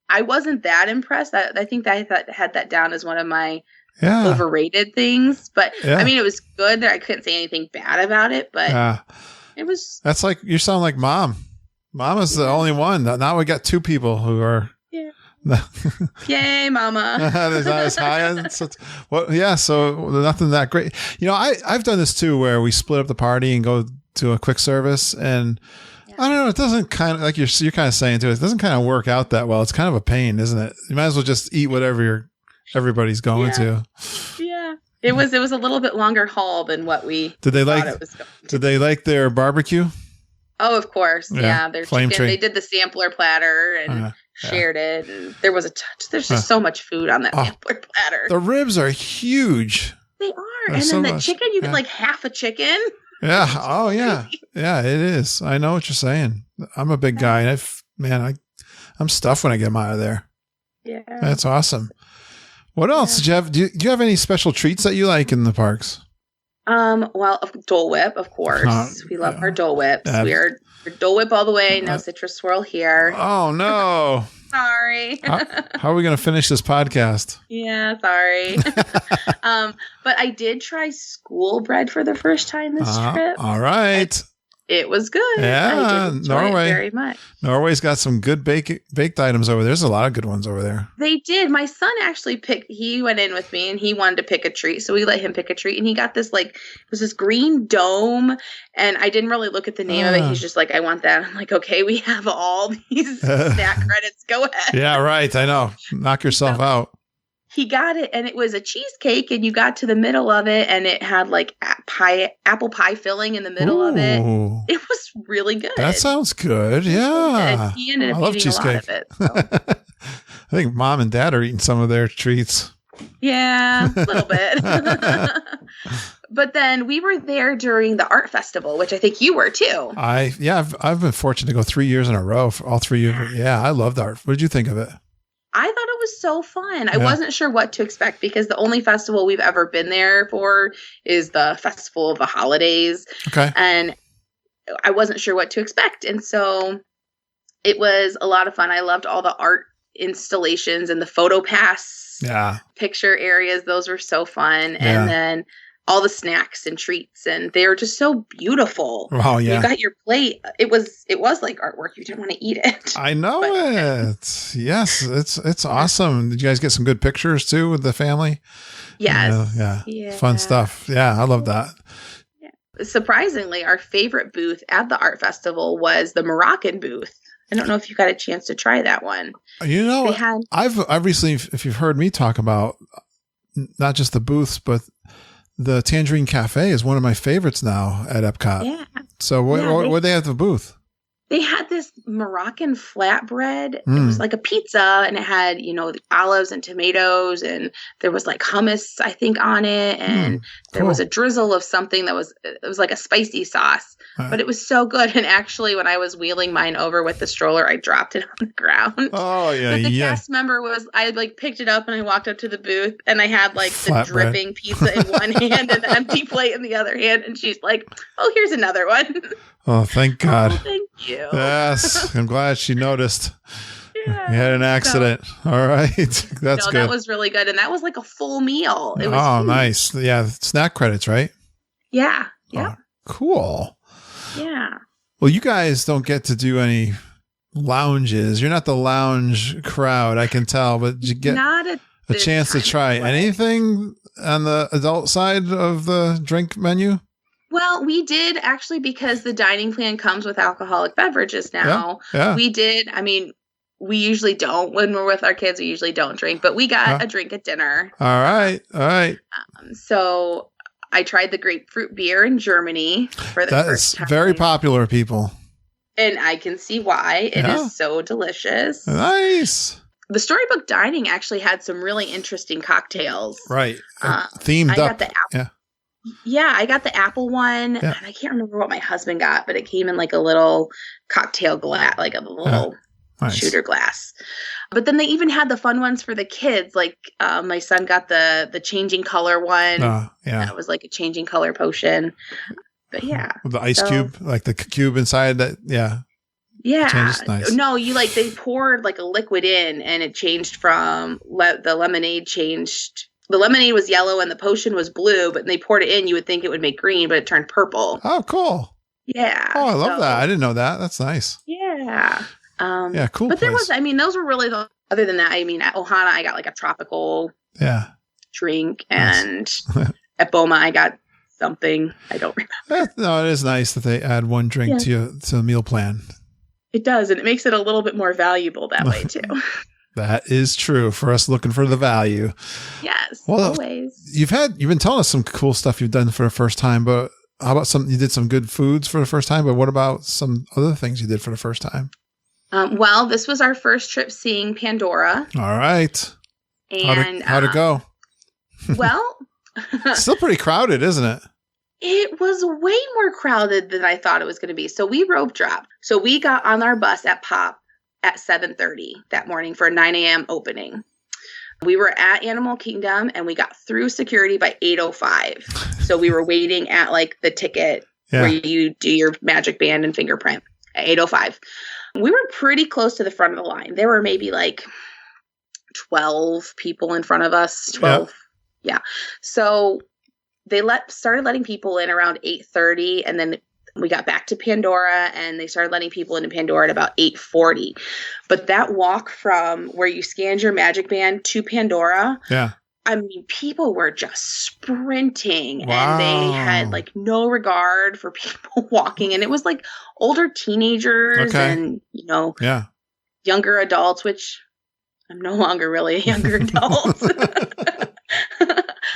Speaker 2: I wasn't that impressed. I think that I had that down as one of my overrated things. But I mean, it was good. I couldn't say anything bad about it, but it was.
Speaker 4: That's like, you sound like Mom. Mama's the only one. Now we got 2 people who are.
Speaker 2: Yeah. Yay, Mama.
Speaker 4: There's not as high. So nothing that great. You know, I've done this too, where we split up the party and go to a quick service, and I don't know, it doesn't kind of, like you're kind of saying too, it doesn't kind of work out that well. It's kind of a pain, isn't it? You might as well just eat whatever everybody's going to.
Speaker 2: Yeah. It was a little bit longer haul than what we
Speaker 4: Did they like their barbecue?
Speaker 2: Oh, of course. Yeah. Their
Speaker 4: Flame
Speaker 2: chicken.
Speaker 4: Tree.
Speaker 2: They did the sampler platter and shared it. And there was there's just so much food on that sampler platter.
Speaker 4: The ribs are huge.
Speaker 2: They are. And then the chicken, you get like half a chicken.
Speaker 4: Yeah. Oh, yeah. Yeah, it is. I know what you're saying. I'm a big guy. And I'm stuffed when I get them out of there.
Speaker 2: Yeah.
Speaker 4: That's awesome. What else did you have? Do you have any special treats that you like in the parks?
Speaker 2: Well, Dole Whip, of course. We love our Dole Whips. We're Dole Whip all the way. No Citrus Swirl here.
Speaker 4: Oh, no.
Speaker 2: Sorry.
Speaker 4: How are we going to finish this podcast?
Speaker 2: Yeah, sorry. But I did try school bread for the first time this trip.
Speaker 4: All right.
Speaker 2: It was good.
Speaker 4: Yeah,
Speaker 2: I did enjoy it very much.
Speaker 4: Norway's got some good baked items over there. There's a lot of good ones over there.
Speaker 2: They did. My son actually he went in with me and he wanted to pick a treat. So we let him pick a treat, and he got this, it was this green dome, and I didn't really look at the name of it. He's just like, I want that. I'm like, okay, we have all these snack credits. Go ahead.
Speaker 4: Yeah, right. I know. Knock yourself out.
Speaker 2: He got it, and it was a cheesecake, and you got to the middle of it, and it had apple pie filling in the middle of it. It was really good.
Speaker 4: That sounds good. Yeah.
Speaker 2: And he ended up eating a lot of it. So.
Speaker 4: I think Mom and Dad are eating some of their treats.
Speaker 2: Yeah, a little bit. But then we were there during the art festival, which I think you were too.
Speaker 4: I've been fortunate to go 3 years in a row for all 3 years. Yeah, I loved art. What did you think of it?
Speaker 2: I thought it was so fun. I wasn't sure what to expect because the only festival we've ever been there for is the Festival of the Holidays.
Speaker 4: Okay.
Speaker 2: And I wasn't sure what to expect. And so it was a lot of fun. I loved all the art installations and the photo pass picture areas. Those were so fun.
Speaker 4: Yeah.
Speaker 2: And then all the snacks and treats, and they were just so beautiful.
Speaker 4: Oh yeah.
Speaker 2: You got your plate. It was like artwork. You didn't want to eat it.
Speaker 4: I know it. Yes. It's awesome. Did you guys get some good pictures too with the family?
Speaker 2: Yes.
Speaker 4: Yeah. Fun stuff. Yeah. I love that.
Speaker 2: Yeah. Surprisingly, our favorite booth at the art festival was the Moroccan booth. I don't know if you got a chance to try that one.
Speaker 4: You know, I've recently, if you've heard me talk about not just the booths, but the Tangerine Cafe is one of my favorites now at Epcot.
Speaker 2: Yeah.
Speaker 4: So what they have at the booth?
Speaker 2: They had this Moroccan flatbread. It was like a pizza, and it had, the olives and tomatoes, and there was like hummus, I think, on it. And there was a drizzle of something it was like a spicy sauce, but it was so good. And actually, when I was wheeling mine over with the stroller, I dropped it on the ground.
Speaker 4: Oh, yeah.
Speaker 2: But the cast member I picked it up and I walked up to the booth, and I had the dripping pizza in one hand and the empty plate in the other hand. And she's like, oh, here's another one.
Speaker 4: Oh, thank God.
Speaker 2: Oh, thank you.
Speaker 4: Yes. I'm glad she noticed.
Speaker 2: Yeah.
Speaker 4: You had an accident. All right. That's good.
Speaker 2: That was really good. And that was like a full meal. It was huge.
Speaker 4: Nice. Yeah. Snack credits, right?
Speaker 2: Yeah. Yeah.
Speaker 4: Oh, cool.
Speaker 2: Yeah.
Speaker 4: Well, you guys don't get to do any lounges. You're not the lounge crowd, I can tell, but did you get
Speaker 2: Not
Speaker 4: a chance to try anything on the adult side of the drink menu?
Speaker 2: Well, we did actually, because the dining plan comes with alcoholic beverages now.
Speaker 4: Yeah.
Speaker 2: We did. I mean, we usually don't. When we're with our kids, we usually don't drink, but we got a drink at dinner.
Speaker 4: All right.
Speaker 2: So I tried the grapefruit beer in Germany for the first time.
Speaker 4: That is very popular, people.
Speaker 2: And I can see why. It is so delicious.
Speaker 4: Nice.
Speaker 2: The Storybook Dining actually had some really interesting cocktails.
Speaker 4: Right. Themed up.
Speaker 2: Got the apple. Yeah, I got the apple one.
Speaker 4: Yeah.
Speaker 2: And I can't remember what my husband got, but it came in like a little cocktail glass, like a little shooter glass. But then they even had the fun ones for the kids. Like my son got the changing color one. That was like a changing color potion. But yeah.
Speaker 4: With the ice cube, like the cube inside that. Yeah.
Speaker 2: Yeah.
Speaker 4: Nice.
Speaker 2: No, they poured like a liquid in, and it changed from the lemonade changed. The lemonade was yellow and the potion was blue, but they poured it in. You would think it would make green, but it turned purple.
Speaker 4: Oh, cool.
Speaker 2: Yeah.
Speaker 4: Oh, I love that. I didn't know that. That's nice.
Speaker 2: Yeah.
Speaker 4: Yeah, cool.
Speaker 2: But there was, those were really other than that, at Ohana, I got like a tropical drink. And at Boma, I got something. I don't remember.
Speaker 4: No, it is nice that they add one drink to the meal plan. It
Speaker 2: does. And it makes it a little bit more valuable that way, too.
Speaker 4: That is true for us looking for the value.
Speaker 2: Yes,
Speaker 4: well,
Speaker 2: always.
Speaker 4: You've been telling us some cool stuff you've done for the first time, but how about you did some good foods for the first time, but what about some other things you did for the first time?
Speaker 2: Well, this was our first trip seeing Pandora.
Speaker 4: All right.
Speaker 2: And
Speaker 4: how'd it go?
Speaker 2: Well,
Speaker 4: still pretty crowded, isn't it?
Speaker 2: It was way more crowded than I thought it was going to be. So we rope dropped. So we got on our bus at Pop at 7:30 that morning for a 9 a.m. opening. We were at Animal Kingdom and we got through security by 8:05. So we were waiting at like the ticket where you do your magic band and fingerprint at 8:05. We were pretty close to the front of the line. There were maybe like 12 people in front of us. 12. Yeah. So they started letting people in around 8:30, and then we got back to Pandora and they started letting people into Pandora at about 8:40. But that walk from where you scanned your magic band to Pandora, people were just sprinting.
Speaker 4: Wow.
Speaker 2: And they had like no regard for people walking. And it was like older teenagers and, younger adults, which I'm no longer really a younger adult.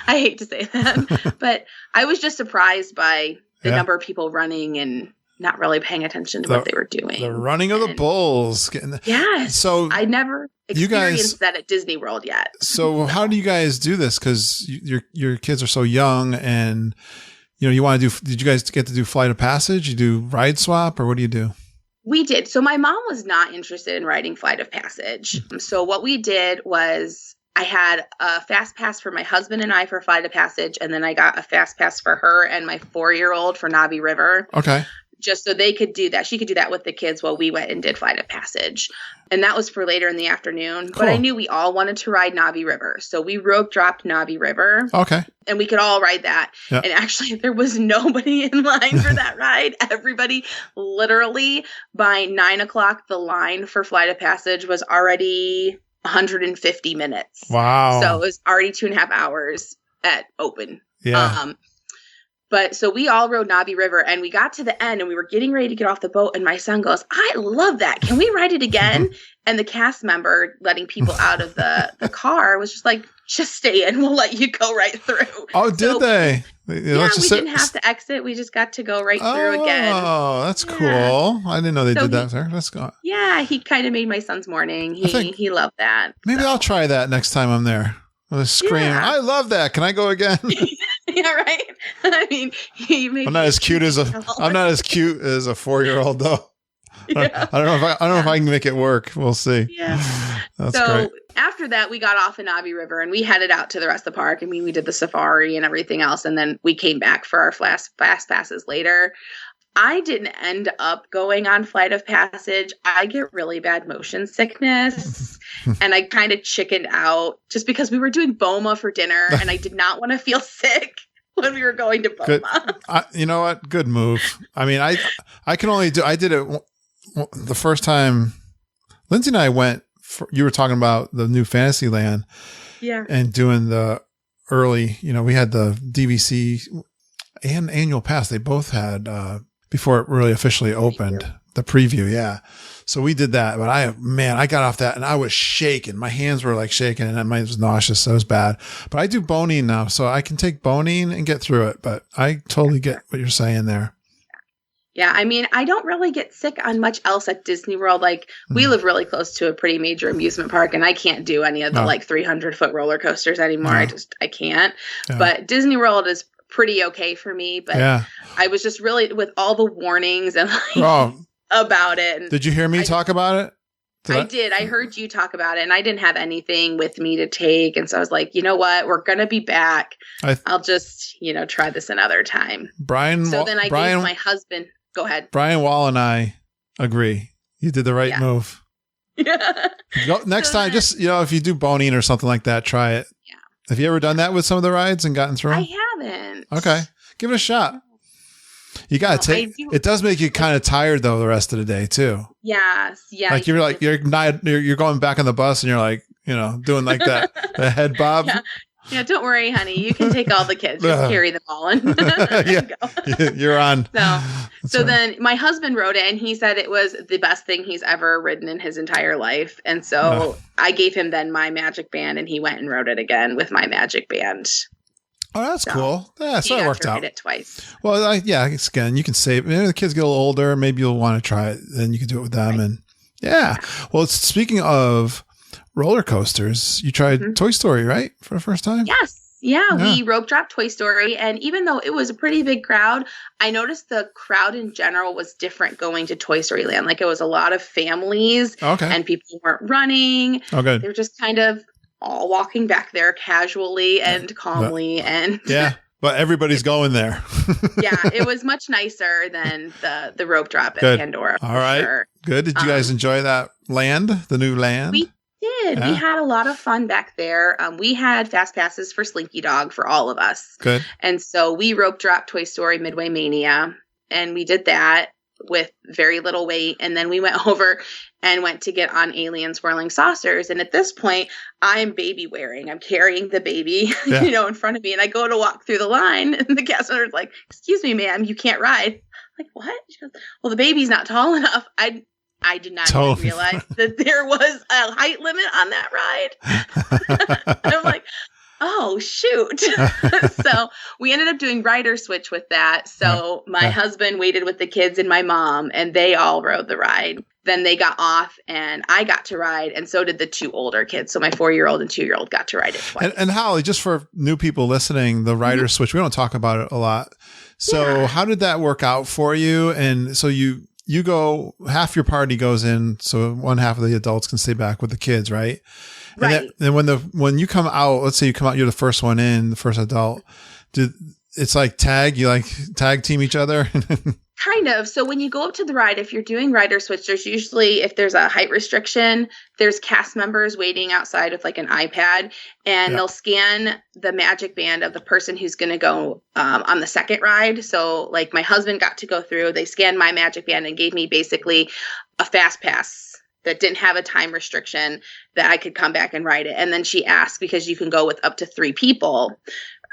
Speaker 2: I hate to say that, but I was just surprised by the number of people running and not really paying attention to what they were doing.
Speaker 4: The running of the bulls.
Speaker 2: Yes.
Speaker 4: So
Speaker 2: I never experienced that at Disney World yet.
Speaker 4: So how do you guys do this? Because your kids are so young, and you want to do. Did you guys get to do Flight of Passage? You do Ride Swap, or what do you do?
Speaker 2: We did. So my mom was not interested in riding Flight of Passage. So what we did was I had a fast pass for my husband and I for Flight of Passage, and then I got a fast pass for her and my 4-year-old for Navi River.
Speaker 4: Okay.
Speaker 2: Just so they could do that. She could do that with the kids while we went and did Flight of Passage. And that was for later in the afternoon. Cool. But I knew we all wanted to ride Navi River. So we rope dropped Navi River.
Speaker 4: Okay.
Speaker 2: And we could all ride that. Yep. And actually, there was nobody in line for that ride. Everybody, literally, by 9:00, the line for Flight of Passage was already 150 minutes.
Speaker 4: Wow.
Speaker 2: So it was already 2.5 hours at open.
Speaker 4: Yeah.
Speaker 2: But so we all rode Navi River, and we got to the end and we were getting ready to get off the boat. And my son goes, "I love that. Can we ride it again?" And the cast member letting people out of the car was just like, "Just stay in. We'll let you go right through."
Speaker 4: Oh, did they?
Speaker 2: We didn't have to exit. We just got to go right through again.
Speaker 4: Oh, that's cool. I didn't know they did that there. Let's go.
Speaker 2: Yeah, he kind of made my son's morning. He loved that.
Speaker 4: Maybe I'll try that next time I'm there. I'll scream, "I love that. Can I go again?"
Speaker 2: Yeah, right. I mean,
Speaker 4: I'm not as cute as a 4-year-old though. Yeah. I don't know if I can make it work. We'll see.
Speaker 2: Yeah.
Speaker 4: That's great.
Speaker 2: After that, we got off in Navi River and we headed out to the rest of the park. I mean, we did the safari and everything else, and then we came back for our fast passes later. I didn't end up going on Flight of Passage. I get really bad motion sickness and I kind of chickened out just because we were doing Boma for dinner and I did not want to feel sick when we were going to Boma.
Speaker 4: You know what? Good move. I mean, I can only do, I did it the first time Lindsay and I went, you were talking about the new Fantasyland and doing the early, we had the DVC and annual pass. They both had, before it really officially opened, the preview. Yeah. So we did that, but I got off that and I was shaking. My hands were like shaking and I was nauseous. So it was bad, but I do boning now. So I can take boning and get through it, but I totally get what you're saying there.
Speaker 2: Yeah. I mean, I don't really get sick on much else at Disney World. Like we live really close to a pretty major amusement park and I can't do any of the 300-foot roller coasters anymore. I can't, but Disney World is pretty okay for me, but I was just really with all the warnings and about it. And
Speaker 4: did you hear me talk about it?
Speaker 2: I did. I heard you talk about it and I didn't have anything with me to take. And so I was like, you know what? We're going to be back. I'll just, try this another time. So then I gave my husband, go ahead.
Speaker 4: Brian Wall and I agree. You did the right move.
Speaker 2: Yeah.
Speaker 4: Next time, just, if you do boning or something like that, try it.
Speaker 2: Yeah.
Speaker 4: Have you ever done that with some of the rides and gotten through them?
Speaker 2: I haven't.
Speaker 4: Okay. Give it a shot. You got to take it. Does make you kind of tired though the rest of the day too.
Speaker 2: Yes. Yeah.
Speaker 4: Like you're going back on the bus and you're like, doing like that, the head bob.
Speaker 2: Yeah. Don't worry, honey. You can take all the kids. Just carry them all and
Speaker 4: go. You're on.
Speaker 2: So then my husband rode it and he said it was the best thing he's ever ridden in his entire life. And so I gave him then my Magic Band and he went and rode it again with my Magic Band.
Speaker 4: Oh, that's cool. Yeah, so it worked out.
Speaker 2: It twice.
Speaker 4: Well, again, you can save. Maybe the kids get a little older. Maybe you'll want to try it. Then you can do it with them. Right. And well, speaking of roller coasters, you tried Toy Story, right, for the first time?
Speaker 2: Yes. Yeah, we rope dropped Toy Story. And even though it was a pretty big crowd, I noticed the crowd in general was different going to Toy Story Land. Like it was a lot of families and people weren't running.
Speaker 4: Oh, good.
Speaker 2: They were just kind of all walking back there casually and calmly
Speaker 4: but everybody's going there.
Speaker 2: It was much nicer than the rope drop at Pandora.
Speaker 4: All right. Sure. Good. Did you guys enjoy that land, the new land?
Speaker 2: We did. We had a lot of fun back there. We had fast passes for Slinky Dog for all of us.
Speaker 4: Good.
Speaker 2: And so we rope dropped Toy Story Midway Mania and we did that with very little wait. And then we went over and went to get on Alien Swirling Saucers. And at this point, I'm baby wearing. I'm carrying the baby, in front of me. And I go to walk through the line and the cast member's like, "Excuse me, ma'am, you can't ride." I'm like, "What?" She goes, "Well, the baby's not tall enough." I did not even realize that there was a height limit on that ride. I'm like, oh, shoot. So we ended up doing rider switch with that. So my husband waited with the kids and my mom, and they all rode the ride. Then they got off, and I got to ride, and so did the two older kids. So my 4-year-old and 2-year-old got to ride it twice.
Speaker 4: And Holly, just for new people listening, the rider switch, we don't talk about it a lot. So how did that work out for you? And so you go, half your party goes in, so one half of the adults can stay back with the kids, right?
Speaker 2: Right.
Speaker 4: And when you come out, let's say you come out, you're the first one in, the first adult. It's like you like tag team each other?
Speaker 2: Kind of. So when you go up to the ride, if you're doing rider switch, there's usually, if there's a height restriction, there's cast members waiting outside with like an iPad, and they'll scan the Magic Band of the person who's going to go on the second ride. So like my husband got to go through, they scanned my Magic Band and gave me basically a fast pass that didn't have a time restriction that I could come back and ride it. And then she asked, because you can go with up to 3 people,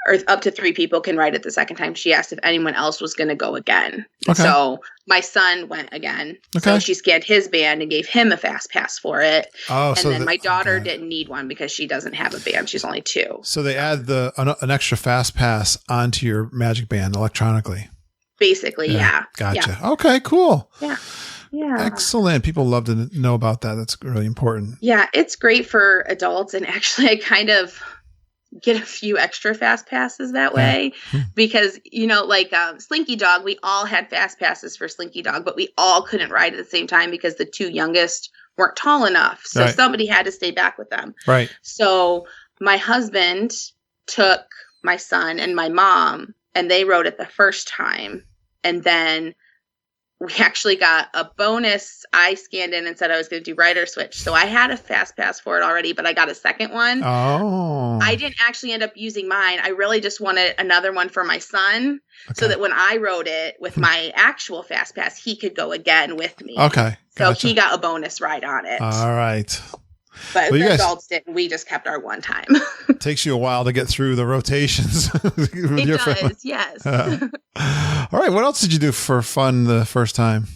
Speaker 2: or up to 3 people can ride it the second time. She asked if anyone else was going to go again. Okay. So my son went again. Okay. So she scanned his band and gave him a fast pass for it. Oh, and so then my daughter didn't need one because she doesn't have a band. She's only 2.
Speaker 4: So they add an extra fast pass onto your Magic Band electronically.
Speaker 2: Basically, yeah.
Speaker 4: Gotcha. Yeah. Okay, cool.
Speaker 2: Yeah. Yeah.
Speaker 4: Excellent. People love to know about that. That's really important.
Speaker 2: Yeah, it's great for adults. And actually, I kind of get a few extra fast passes that way because, like Slinky Dog, we all had fast passes for Slinky Dog, but we all couldn't ride at the same time because the 2 youngest weren't tall enough. So somebody had to stay back with them.
Speaker 4: Right.
Speaker 2: So my husband took my son and my mom, and they rode it the first time. And then we actually got a bonus. I scanned in and said I was going to do Rider Switch. So I had a fast pass for it already, but I got a second one.
Speaker 4: Oh.
Speaker 2: I didn't actually end up using mine. I really just wanted another one for my son so that when I rode it with my actual fast pass, he could go again with me.
Speaker 4: Okay.
Speaker 2: So he got a bonus ride on it.
Speaker 4: All right.
Speaker 2: But the adults didn't. We just kept our one time.
Speaker 4: It takes you a while to get through the rotations.
Speaker 2: It does, family. Yes.
Speaker 4: All right. What else did you do for fun the first time?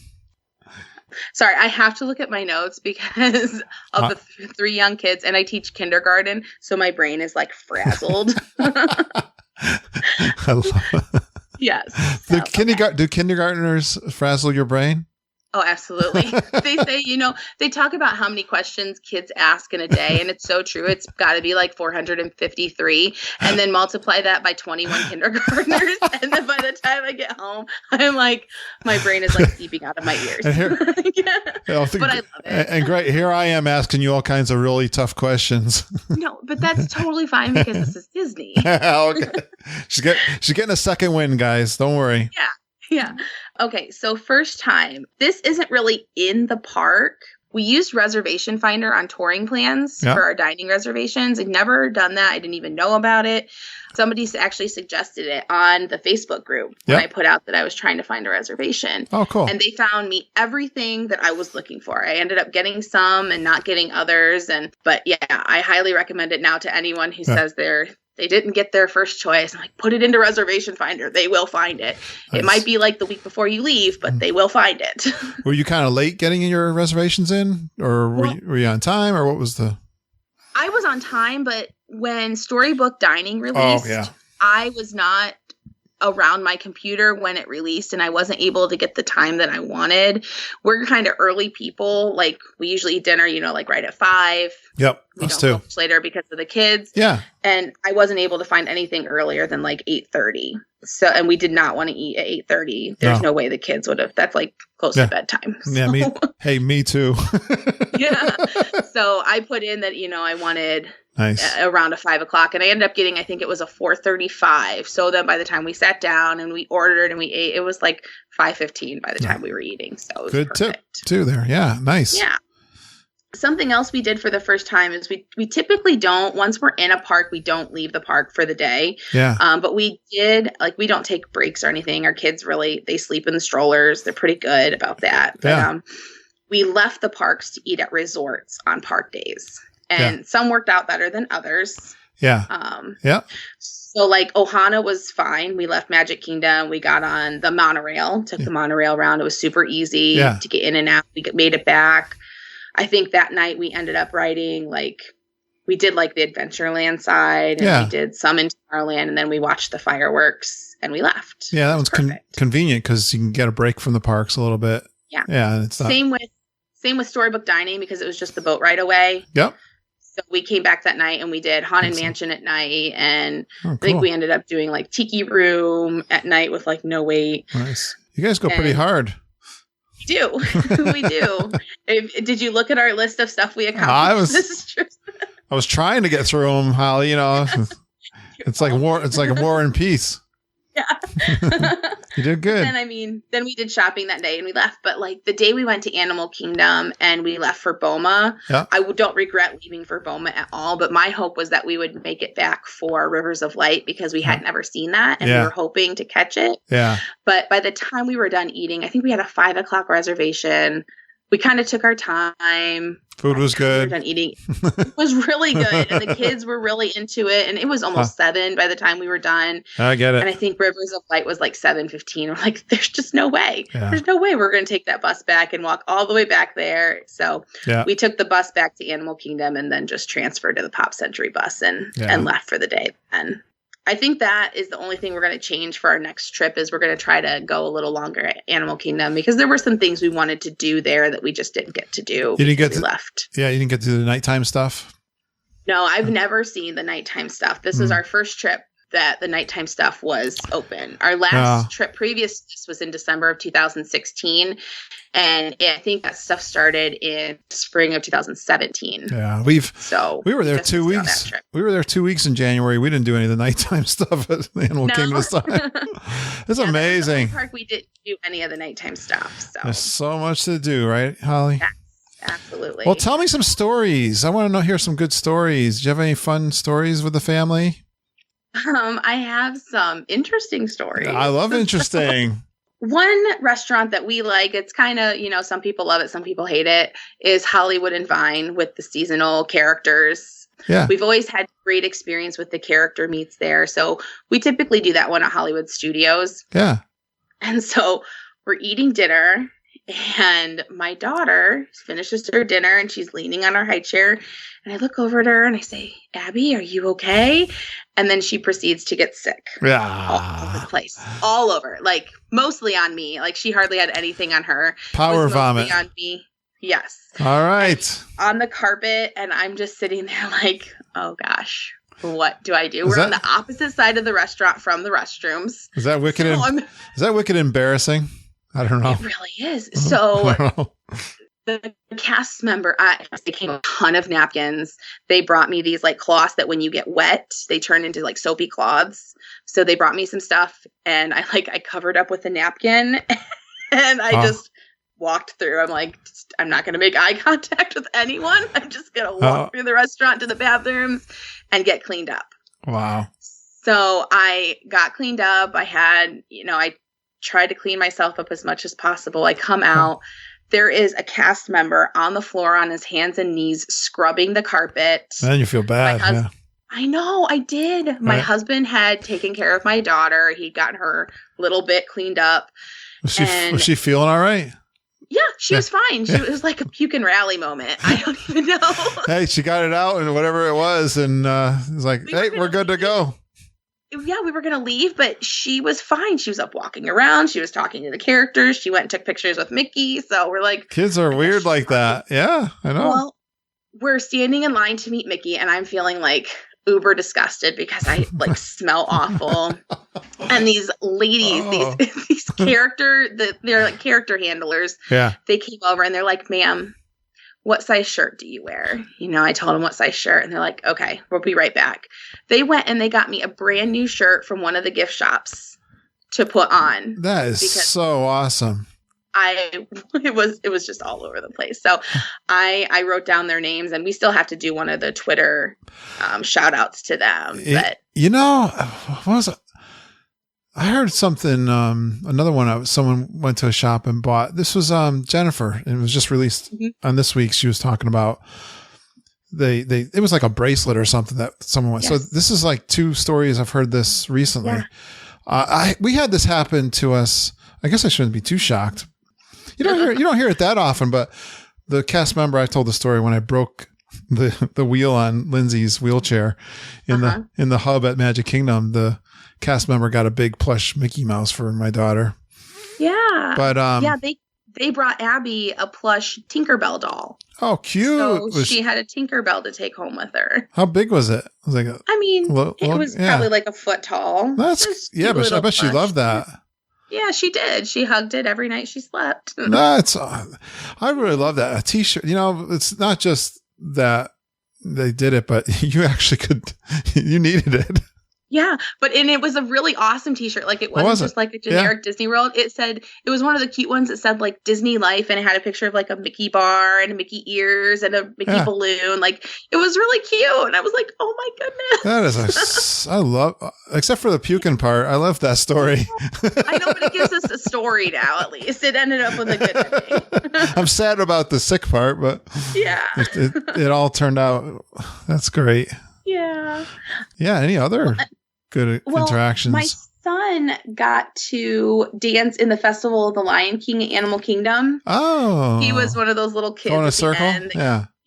Speaker 2: Sorry, I have to look at my notes because of the 3 young kids, and I teach kindergarten, so my brain is like frazzled.
Speaker 4: I love it.
Speaker 2: Yes.
Speaker 4: Do kindergartners frazzle your brain?
Speaker 2: Oh, absolutely. They say, they talk about how many questions kids ask in a day, and it's so true. It's got to be like 453, and then multiply that by 21 kindergartners, and then by the time I get home, I'm like, my brain is like seeping out of my ears. But I love it.
Speaker 4: And great, here I am asking you all kinds of really tough questions.
Speaker 2: No, but that's totally fine because this is Disney.
Speaker 4: Okay. She's getting a second win, guys. Don't worry.
Speaker 2: Yeah. Okay, so first time. This isn't really in the park. We used Reservation Finder on touring plans for our dining reservations. I'd never done that. I didn't even know about it. Somebody actually suggested it on the Facebook group when I put out that I was trying to find a reservation.
Speaker 4: Oh, cool.
Speaker 2: And they found me everything that I was looking for. I ended up getting some and not getting others. But yeah, I highly recommend it now to anyone who says they didn't get their first choice. I'm like, put it into Reservation Finder. They will find it. Nice. It might be like the week before you leave, but they will find it.
Speaker 4: Were you kind of late getting your reservations in? Or were you on time? Or what was the...
Speaker 2: I was on time, but when Storybook Dining released, I was not around my computer when it released, and I wasn't able to get the time that I wanted. We're kind of early people. Like, we usually eat dinner, like right at 5.
Speaker 4: Yep, us too.
Speaker 2: Lunch later because of the kids.
Speaker 4: Yeah.
Speaker 2: And I wasn't able to find anything earlier than like 8:30. So, and we did not want to eat at 8:30. There's no way the kids would have. That's like close to bedtime. So.
Speaker 4: Yeah, me too.
Speaker 2: Yeah. So I put in that, I wanted around a 5 o'clock, and I ended up getting, I think it was a 4:35. So then by the time we sat down and we ordered and we ate, it was like 5:15 by the time we were eating. So it was
Speaker 4: good
Speaker 2: perfect.
Speaker 4: Tip too there. Yeah. Nice.
Speaker 2: Yeah. Something else we did for the first time is we typically don't, once we're in a park, we don't leave the park for the day.
Speaker 4: Yeah.
Speaker 2: But we did, we don't take breaks or anything. Our kids they sleep in the strollers. They're pretty good about that. But we left the parks to eat at resorts on park days. And some worked out better than others.
Speaker 4: Yeah.
Speaker 2: So Ohana was fine. We left Magic Kingdom. We got on the monorail, took the monorail around. It was super easy to get in and out. We made it back. I think that night we ended up riding, we did the Adventureland side, and we did some in Tomorrowland, and then we watched the fireworks and we left.
Speaker 4: Yeah, that was convenient because you can get a break from the parks a little bit.
Speaker 2: Yeah.
Speaker 4: Yeah. It's not...
Speaker 2: Same with Storybook Dining because it was just the boat ride away.
Speaker 4: Yep.
Speaker 2: So we came back that night and we did Haunted Mansion at night, and I think we ended up doing Tiki Room at night with no wait.
Speaker 4: Nice. You guys go pretty hard.
Speaker 2: We do. Did you look at our list of stuff we accomplished? This is true.
Speaker 4: I was trying to get through them, Holly. It's like war. It's like a war and peace.
Speaker 2: Yeah.
Speaker 4: You did good.
Speaker 2: Then we did shopping that day and we left. But the day we went to Animal Kingdom and we left for Boma, I don't regret leaving for Boma at all. But my hope was that we would make it back for Rivers of Light because we had never seen that and we were hoping to catch it.
Speaker 4: Yeah.
Speaker 2: But by the time we were done eating, I think we had a 5 o'clock reservation. We kind of took our time.
Speaker 4: Food was good.
Speaker 2: We were done eating. It was really good. And the kids were really into it. And it was almost 7 by the time we were done.
Speaker 4: I get it.
Speaker 2: And I think Rivers of Light was 7:15. We're there's just no way. Yeah. There's no way we're going to take that bus back and walk all the way back there. So we took the bus back to Animal Kingdom and then just transferred to the Pop Century bus and left for the day. And I think that is the only thing we're going to change for our next trip is we're going to try to go a little longer at Animal Kingdom because there were some things we wanted to do there that we just didn't get to do.
Speaker 4: You didn't get
Speaker 2: to left.
Speaker 4: Yeah, you didn't get to do the nighttime stuff?
Speaker 2: No, I've never seen the nighttime stuff. This is our first trip. that the nighttime stuff was open. Our last trip previous to this was in December of 2016. And I think that stuff started in spring of 2017.
Speaker 4: Yeah, we were there 2 weeks. We were there 2 weeks in January. We didn't do any of the nighttime stuff at the Animal Kingdom time. It's amazing.
Speaker 2: Park, we didn't do any of the nighttime stuff. So
Speaker 4: there's so much to do, right, Holly?
Speaker 2: Yes, absolutely.
Speaker 4: Well, tell me some stories. I want to hear some good stories. Do you have any fun stories with the family?
Speaker 2: I have some interesting stories.
Speaker 4: I love interesting.
Speaker 2: One restaurant that we like, it's kind of, some people love it, some people hate it, is Hollywood and Vine with the seasonal characters.
Speaker 4: Yeah.
Speaker 2: We've always had great experience with the character meets there. So we typically do that one at Hollywood Studios.
Speaker 4: Yeah.
Speaker 2: And so we're eating dinner, and my daughter finishes her dinner and she's leaning on her high chair. And I look over at her and I say, Abby, are you okay? And then she proceeds to get sick.
Speaker 4: Yeah.
Speaker 2: All over the place. All over. Like, mostly on me. Like, she hardly had anything on her.
Speaker 4: Power vomit.
Speaker 2: On me. Yes.
Speaker 4: All right.
Speaker 2: And on the carpet. And I'm just sitting there like, oh, gosh. What do I do? We're on the opposite side of the restaurant from the restrooms.
Speaker 4: Is that wicked? Is that wicked embarrassing? I don't know.
Speaker 2: It really is. So the cast member, they came a ton of napkins. They brought me these like cloths that when you get wet, they turn into like soapy cloths. So they brought me some stuff, and I covered up with a napkin, and I just walked through. I'm like, I'm not going to make eye contact with anyone. I'm just going to walk through the restaurant to the bathrooms and get cleaned up.
Speaker 4: Wow.
Speaker 2: So I got cleaned up. I had, I tried to clean myself up as much as possible. I come out. There is a cast member on the floor on his hands and knees scrubbing the carpet.
Speaker 4: Then you feel bad. Yeah.
Speaker 2: I know, I did. My husband had taken care of my daughter. He'd gotten her a little bit cleaned up.
Speaker 4: Was she feeling all right?
Speaker 2: Yeah, she was fine. It was like a puke and rally moment. I don't even know.
Speaker 4: Hey, she got it out and whatever it was. And it was like, we're good to go.
Speaker 2: Yeah, we were going to leave, but she was fine. She was up walking around. She was talking to the characters. She went and took pictures with Mickey. So we're like...
Speaker 4: Kids are weird like that. Yeah, I know. Well,
Speaker 2: we're standing in line to meet Mickey, and I'm feeling like uber disgusted because I like smell awful. And these ladies, these they're like character handlers.
Speaker 4: Yeah.
Speaker 2: They came over and they're like, ma'am, what size shirt do you wear? I told them what size shirt, and they're like, okay, we'll be right back. They went and they got me a brand new shirt from one of the gift shops to put on.
Speaker 4: That is so awesome.
Speaker 2: It was just all over the place. So I wrote down their names, and we still have to do one of the Twitter shout outs to them. But
Speaker 4: what was it? I heard something, another one, someone went to a shop and bought, this was Jennifer, and it was just released on this week. She was talking about, it was like a bracelet or something that someone went. Yes. So this is like two stories. I've heard this recently. Yeah. We had this happen to us. I guess I shouldn't be too shocked. You don't hear it that often, but the cast member, I told the story when I broke the wheel on Lindsay's wheelchair in the hub at Magic Kingdom. The cast member got a big plush Mickey Mouse for my daughter.
Speaker 2: Yeah.
Speaker 4: But
Speaker 2: they brought Abby a plush Tinkerbell doll.
Speaker 4: Oh, cute.
Speaker 2: So she had a Tinkerbell to take home with her.
Speaker 4: How big was it? It was like
Speaker 2: it was probably like a foot tall.
Speaker 4: But I bet she loved that.
Speaker 2: Yeah, she did. She hugged it every night she slept.
Speaker 4: I really love that. A t-shirt, it's not just that they did it, but you actually you needed it.
Speaker 2: Yeah, and it was a really awesome t-shirt. Like, it wasn't just like a generic Disney World. It was one of the cute ones that said like Disney Life, and it had a picture of like a Mickey bar and a Mickey ears and a Mickey balloon. Like, it was really cute. And I was like, oh my goodness.
Speaker 4: That is I love, except for the puking part. I love that story.
Speaker 2: I know, but it gives us a story now, at least. It ended up with a good ending.
Speaker 4: I'm sad about the sick part, but
Speaker 2: yeah,
Speaker 4: it all turned out. That's great.
Speaker 2: Yeah.
Speaker 4: Yeah. Any other good interactions?
Speaker 2: My son got to dance in the Festival of the Lion King at Animal Kingdom.
Speaker 4: Oh.
Speaker 2: He was one of those little kids.
Speaker 4: Going a circle?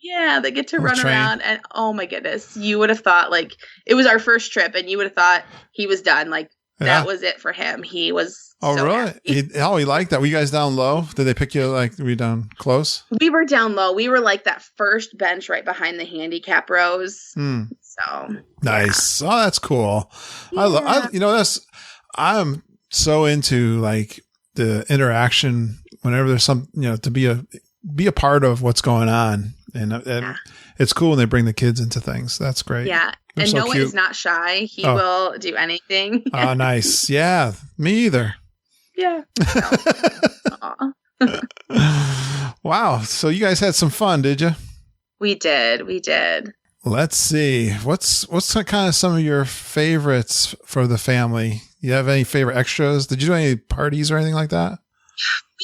Speaker 2: Yeah, they get to run around, and oh my goodness, you would have thought like it was our first trip, and you would have thought he was done. Like, That was it for him. He was
Speaker 4: Oh,
Speaker 2: so
Speaker 4: really?
Speaker 2: happy.
Speaker 4: He liked that. Were you guys down low? Did they pick you, like, were you down close?
Speaker 2: We were down low. We were like that first bench right behind the handicap rows. So
Speaker 4: Nice. Oh, that's cool.
Speaker 2: Yeah.
Speaker 4: I'm so into, like, the interaction whenever there's some, to be a part of what's going on. And it's cool when they bring the kids into things. That's great.
Speaker 2: Yeah.
Speaker 4: They're
Speaker 2: And
Speaker 4: so
Speaker 2: Noah
Speaker 4: cute.
Speaker 2: is not shy. He will do anything.
Speaker 4: Oh, nice. Yeah. Me either.
Speaker 2: Yeah. Aw.
Speaker 4: Wow. So you guys had some fun, did you?
Speaker 2: We did.
Speaker 4: Let's see. What's kind of some of your favorites for the family? You have any favorite extras? Did you do any parties or anything like that?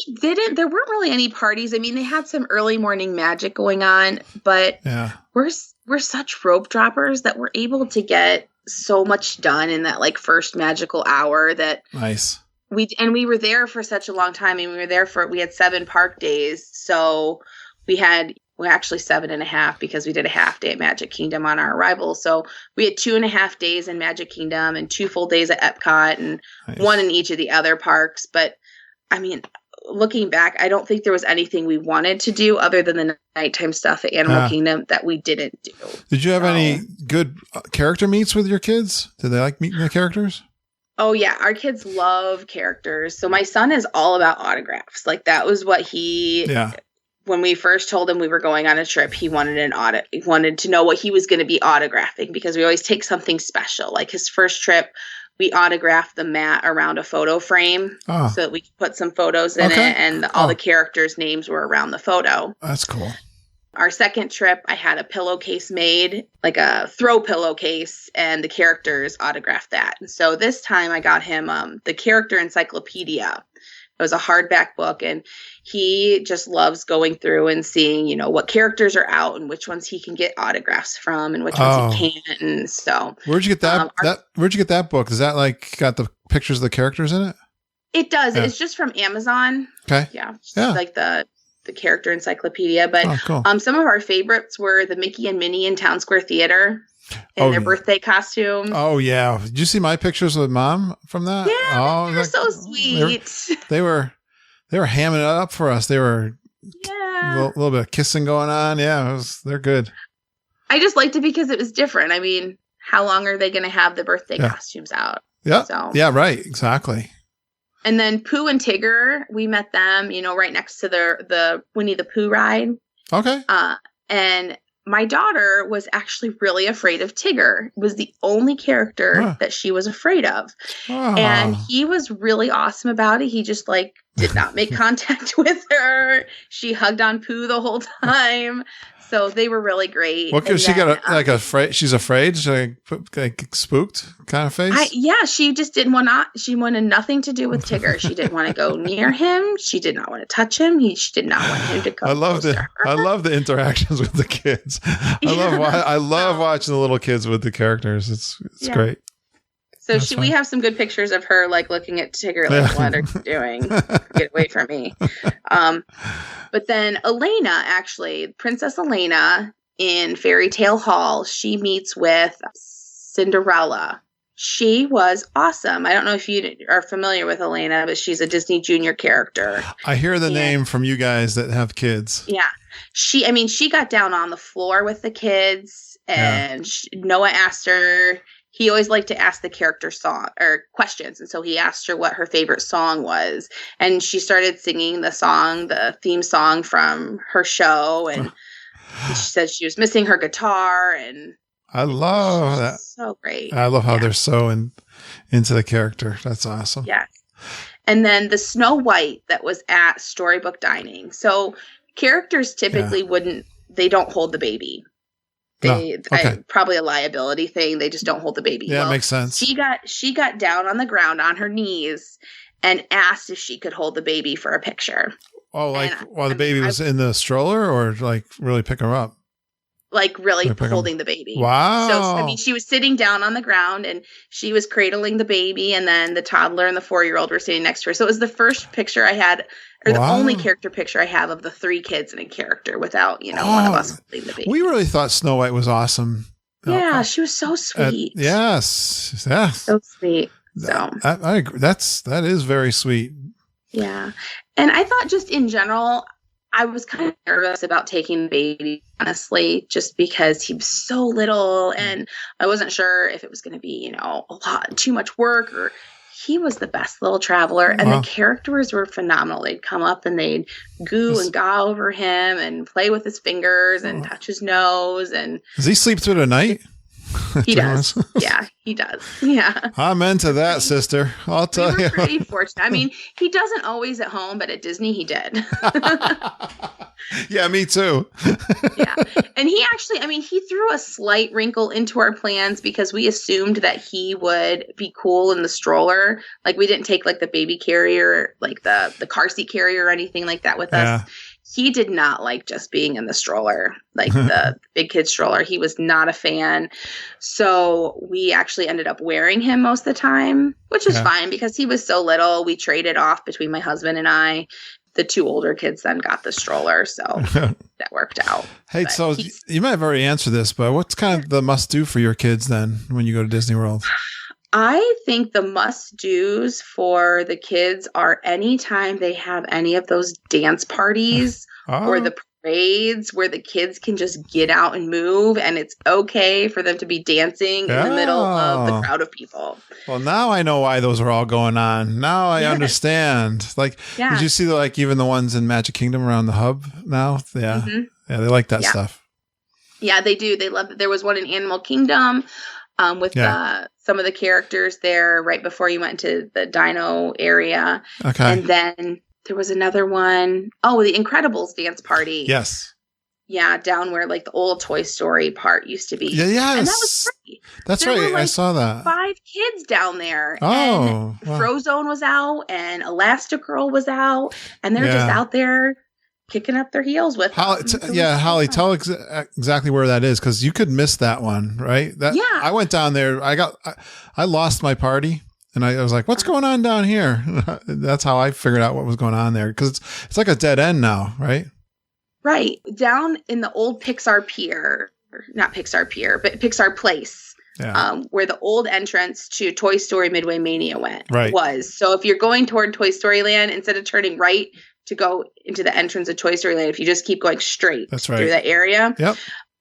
Speaker 2: We didn't. There weren't really any parties. I mean, they had some early morning magic going on, but
Speaker 4: Yeah.
Speaker 2: we're such rope droppers that we're able to get so much done in that like first magical hour that
Speaker 4: Nice.
Speaker 2: we were there for such a long time. I mean, we had 7 park days. So we're actually 7.5 because we did a half day at Magic Kingdom on our arrival. So we had 2.5 days in Magic Kingdom and 2 full days at Epcot and
Speaker 4: Nice.
Speaker 2: 1 in each of the other parks. But I mean, looking back, I don't think there was anything we wanted to do other than the nighttime stuff at Animal Kingdom that we didn't do.
Speaker 4: Did you have any good character meets with your kids? Did they like meeting the characters?
Speaker 2: Oh yeah, our kids love characters. So my son is all about autographs. Like that was what when we first told him we were going on a trip, he wanted he wanted to know what he was going to be autographing because we always take something special. Like his first trip, we autographed the mat around a photo frame so that we could put some photos in it, and all the characters' names were around the photo.
Speaker 4: That's cool.
Speaker 2: Our second trip, I had a pillowcase made, like a throw pillowcase, and the characters autographed that. And so this time I got him the character encyclopedia. It was a hardback book, and he just loves going through and seeing, what characters are out and which ones he can get autographs from and which ones he can't. And so,
Speaker 4: where'd you get that? Where'd you get that book? Is that like got the pictures of the characters in it?
Speaker 2: It does.
Speaker 4: Yeah.
Speaker 2: It's just from Amazon.
Speaker 4: Okay.
Speaker 2: Yeah. Like the character encyclopedia. But
Speaker 4: cool.
Speaker 2: Some of our favorites were the Mickey and Minnie in Town Square Theater in their birthday costume.
Speaker 4: Oh yeah. Did you see my pictures with Mom from that?
Speaker 2: Yeah, they're so sweet.
Speaker 4: They were hamming it up for us. They were a little bit of kissing going on. Yeah, they're good.
Speaker 2: I just liked it because it was different. I mean, how long are they going to have the birthday costumes out?
Speaker 4: Yeah.
Speaker 2: So.
Speaker 4: Yeah, right. Exactly.
Speaker 2: And then Pooh and Tigger, we met them, right next to the Winnie the Pooh ride.
Speaker 4: Okay.
Speaker 2: And my daughter was actually really afraid of Tigger. It was the only character that she was afraid of. And he was really awesome about it. He just did not make contact with her. She hugged on Pooh the whole time. So they were really great.
Speaker 4: What could she got afraid? She's afraid. She like spooked kind of face.
Speaker 2: She just didn't she wanted nothing to do with Tigger. She didn't want to go near him. She did not want to touch him. She did not want him to come.
Speaker 4: I love the interactions with the kids. I love watching the little kids with the characters. It's great.
Speaker 2: So we have some good pictures of her looking at Tigger what are you doing? Get away from me. But then Elena, actually, Princess Elena in Fairy Tale Hall, she meets with Cinderella. She was awesome. I don't know if you are familiar with Elena, but she's a Disney Junior character.
Speaker 4: I hear the name from you guys that have kids.
Speaker 2: Yeah. She got down on the floor with the kids, and Noah asked her. He always liked to ask the character song or questions. And so he asked her what her favorite song was. And she started singing the theme song from her show. And she said she was missing her guitar. And
Speaker 4: I love that.
Speaker 2: So great.
Speaker 4: I love how they're so into the character. That's awesome.
Speaker 2: Yeah. And then the Snow White that was at Storybook Dining. So characters typically they don't hold the baby. Probably a liability thing. They just don't hold the baby.
Speaker 4: Yeah, it makes sense.
Speaker 2: She got down on the ground on her knees and asked if she could hold the baby for a picture.
Speaker 4: Oh, while the baby was in the stroller, or really pick her up?
Speaker 2: Really holding the baby.
Speaker 4: Wow.
Speaker 2: So she was sitting down on the ground and she was cradling the baby, and then the toddler and the 4-year-old were sitting next to her. So it was the first picture I had, or the only character picture I have of the 3 kids in a character without, one of us holding the baby.
Speaker 4: We really thought Snow White was awesome.
Speaker 2: Yeah, she was so sweet.
Speaker 4: Yes.
Speaker 2: So sweet. So
Speaker 4: I agree. That is very sweet.
Speaker 2: yeah. And I thought just in general, I was kind of nervous about taking the baby, honestly, just because he was so little and I wasn't sure if it was going to be, a lot too much work, or he was the best little traveler. And the characters were phenomenal. They'd come up and they'd goo and gaw over him and play with his fingers and touch his nose. And
Speaker 4: does he sleep through the night?
Speaker 2: He does. Yeah, he does. Yeah.
Speaker 4: I'm into that, sister. I'll tell
Speaker 2: We
Speaker 4: you.
Speaker 2: were pretty fortunate. I mean, he doesn't always at home, but at Disney he did.
Speaker 4: Yeah, me too.
Speaker 2: Yeah. And he actually, he threw a slight wrinkle into our plans because we assumed that he would be cool in the stroller. Like we didn't take like the baby carrier, like the car seat carrier or anything like that with us. He did not like just being in the stroller, like the big kid stroller. He was not a fan. So we actually ended up wearing him most of the time, which is fine because he was so little. We traded off between my husband and I. The two older kids then got the stroller. So that worked out.
Speaker 4: Hey, but so you might have already answered this, but what's kind of the must do for your kids then when you go to Disney World?
Speaker 2: I think the must-dos for the kids are anytime they have any of those dance parties or the parades where the kids can just get out and move and it's okay for them to be dancing in the middle of the crowd of people.
Speaker 4: Well, now I know why those are all going on. Now I understand. Like, did you see even the ones in Magic Kingdom around the hub now? Yeah. Mm-hmm. Yeah, they like that stuff. Yeah,
Speaker 2: they do. They love it. There was one in Animal Kingdom. With some of the characters there right before you went to the dino area. Okay. And then there was another one. Oh, the Incredibles dance party.
Speaker 4: Yes.
Speaker 2: Yeah, down where like the old Toy Story part used to be.
Speaker 4: Yeah, yes.
Speaker 2: And that was great.
Speaker 4: That's right. Were, I saw that.
Speaker 2: 5 kids down there.
Speaker 4: Oh.
Speaker 2: And Frozone was out and Elastigirl was out. And they're just out there kicking up their heels with
Speaker 4: Holly, tell exactly where that is because you could miss that one, right? I went down there. I lost my party, and I was like, "What's going on down here?" That's how I figured out what was going on there because it's like a dead end now, right?
Speaker 2: Right down in the old Pixar Pier, not Pixar Pier, but Pixar Place. Yeah. Where the old entrance to Toy Story Midway Mania was. So if you're going toward Toy Story Land, instead of turning right to go into the entrance of Toy Story Land, if you just keep going straight through that area,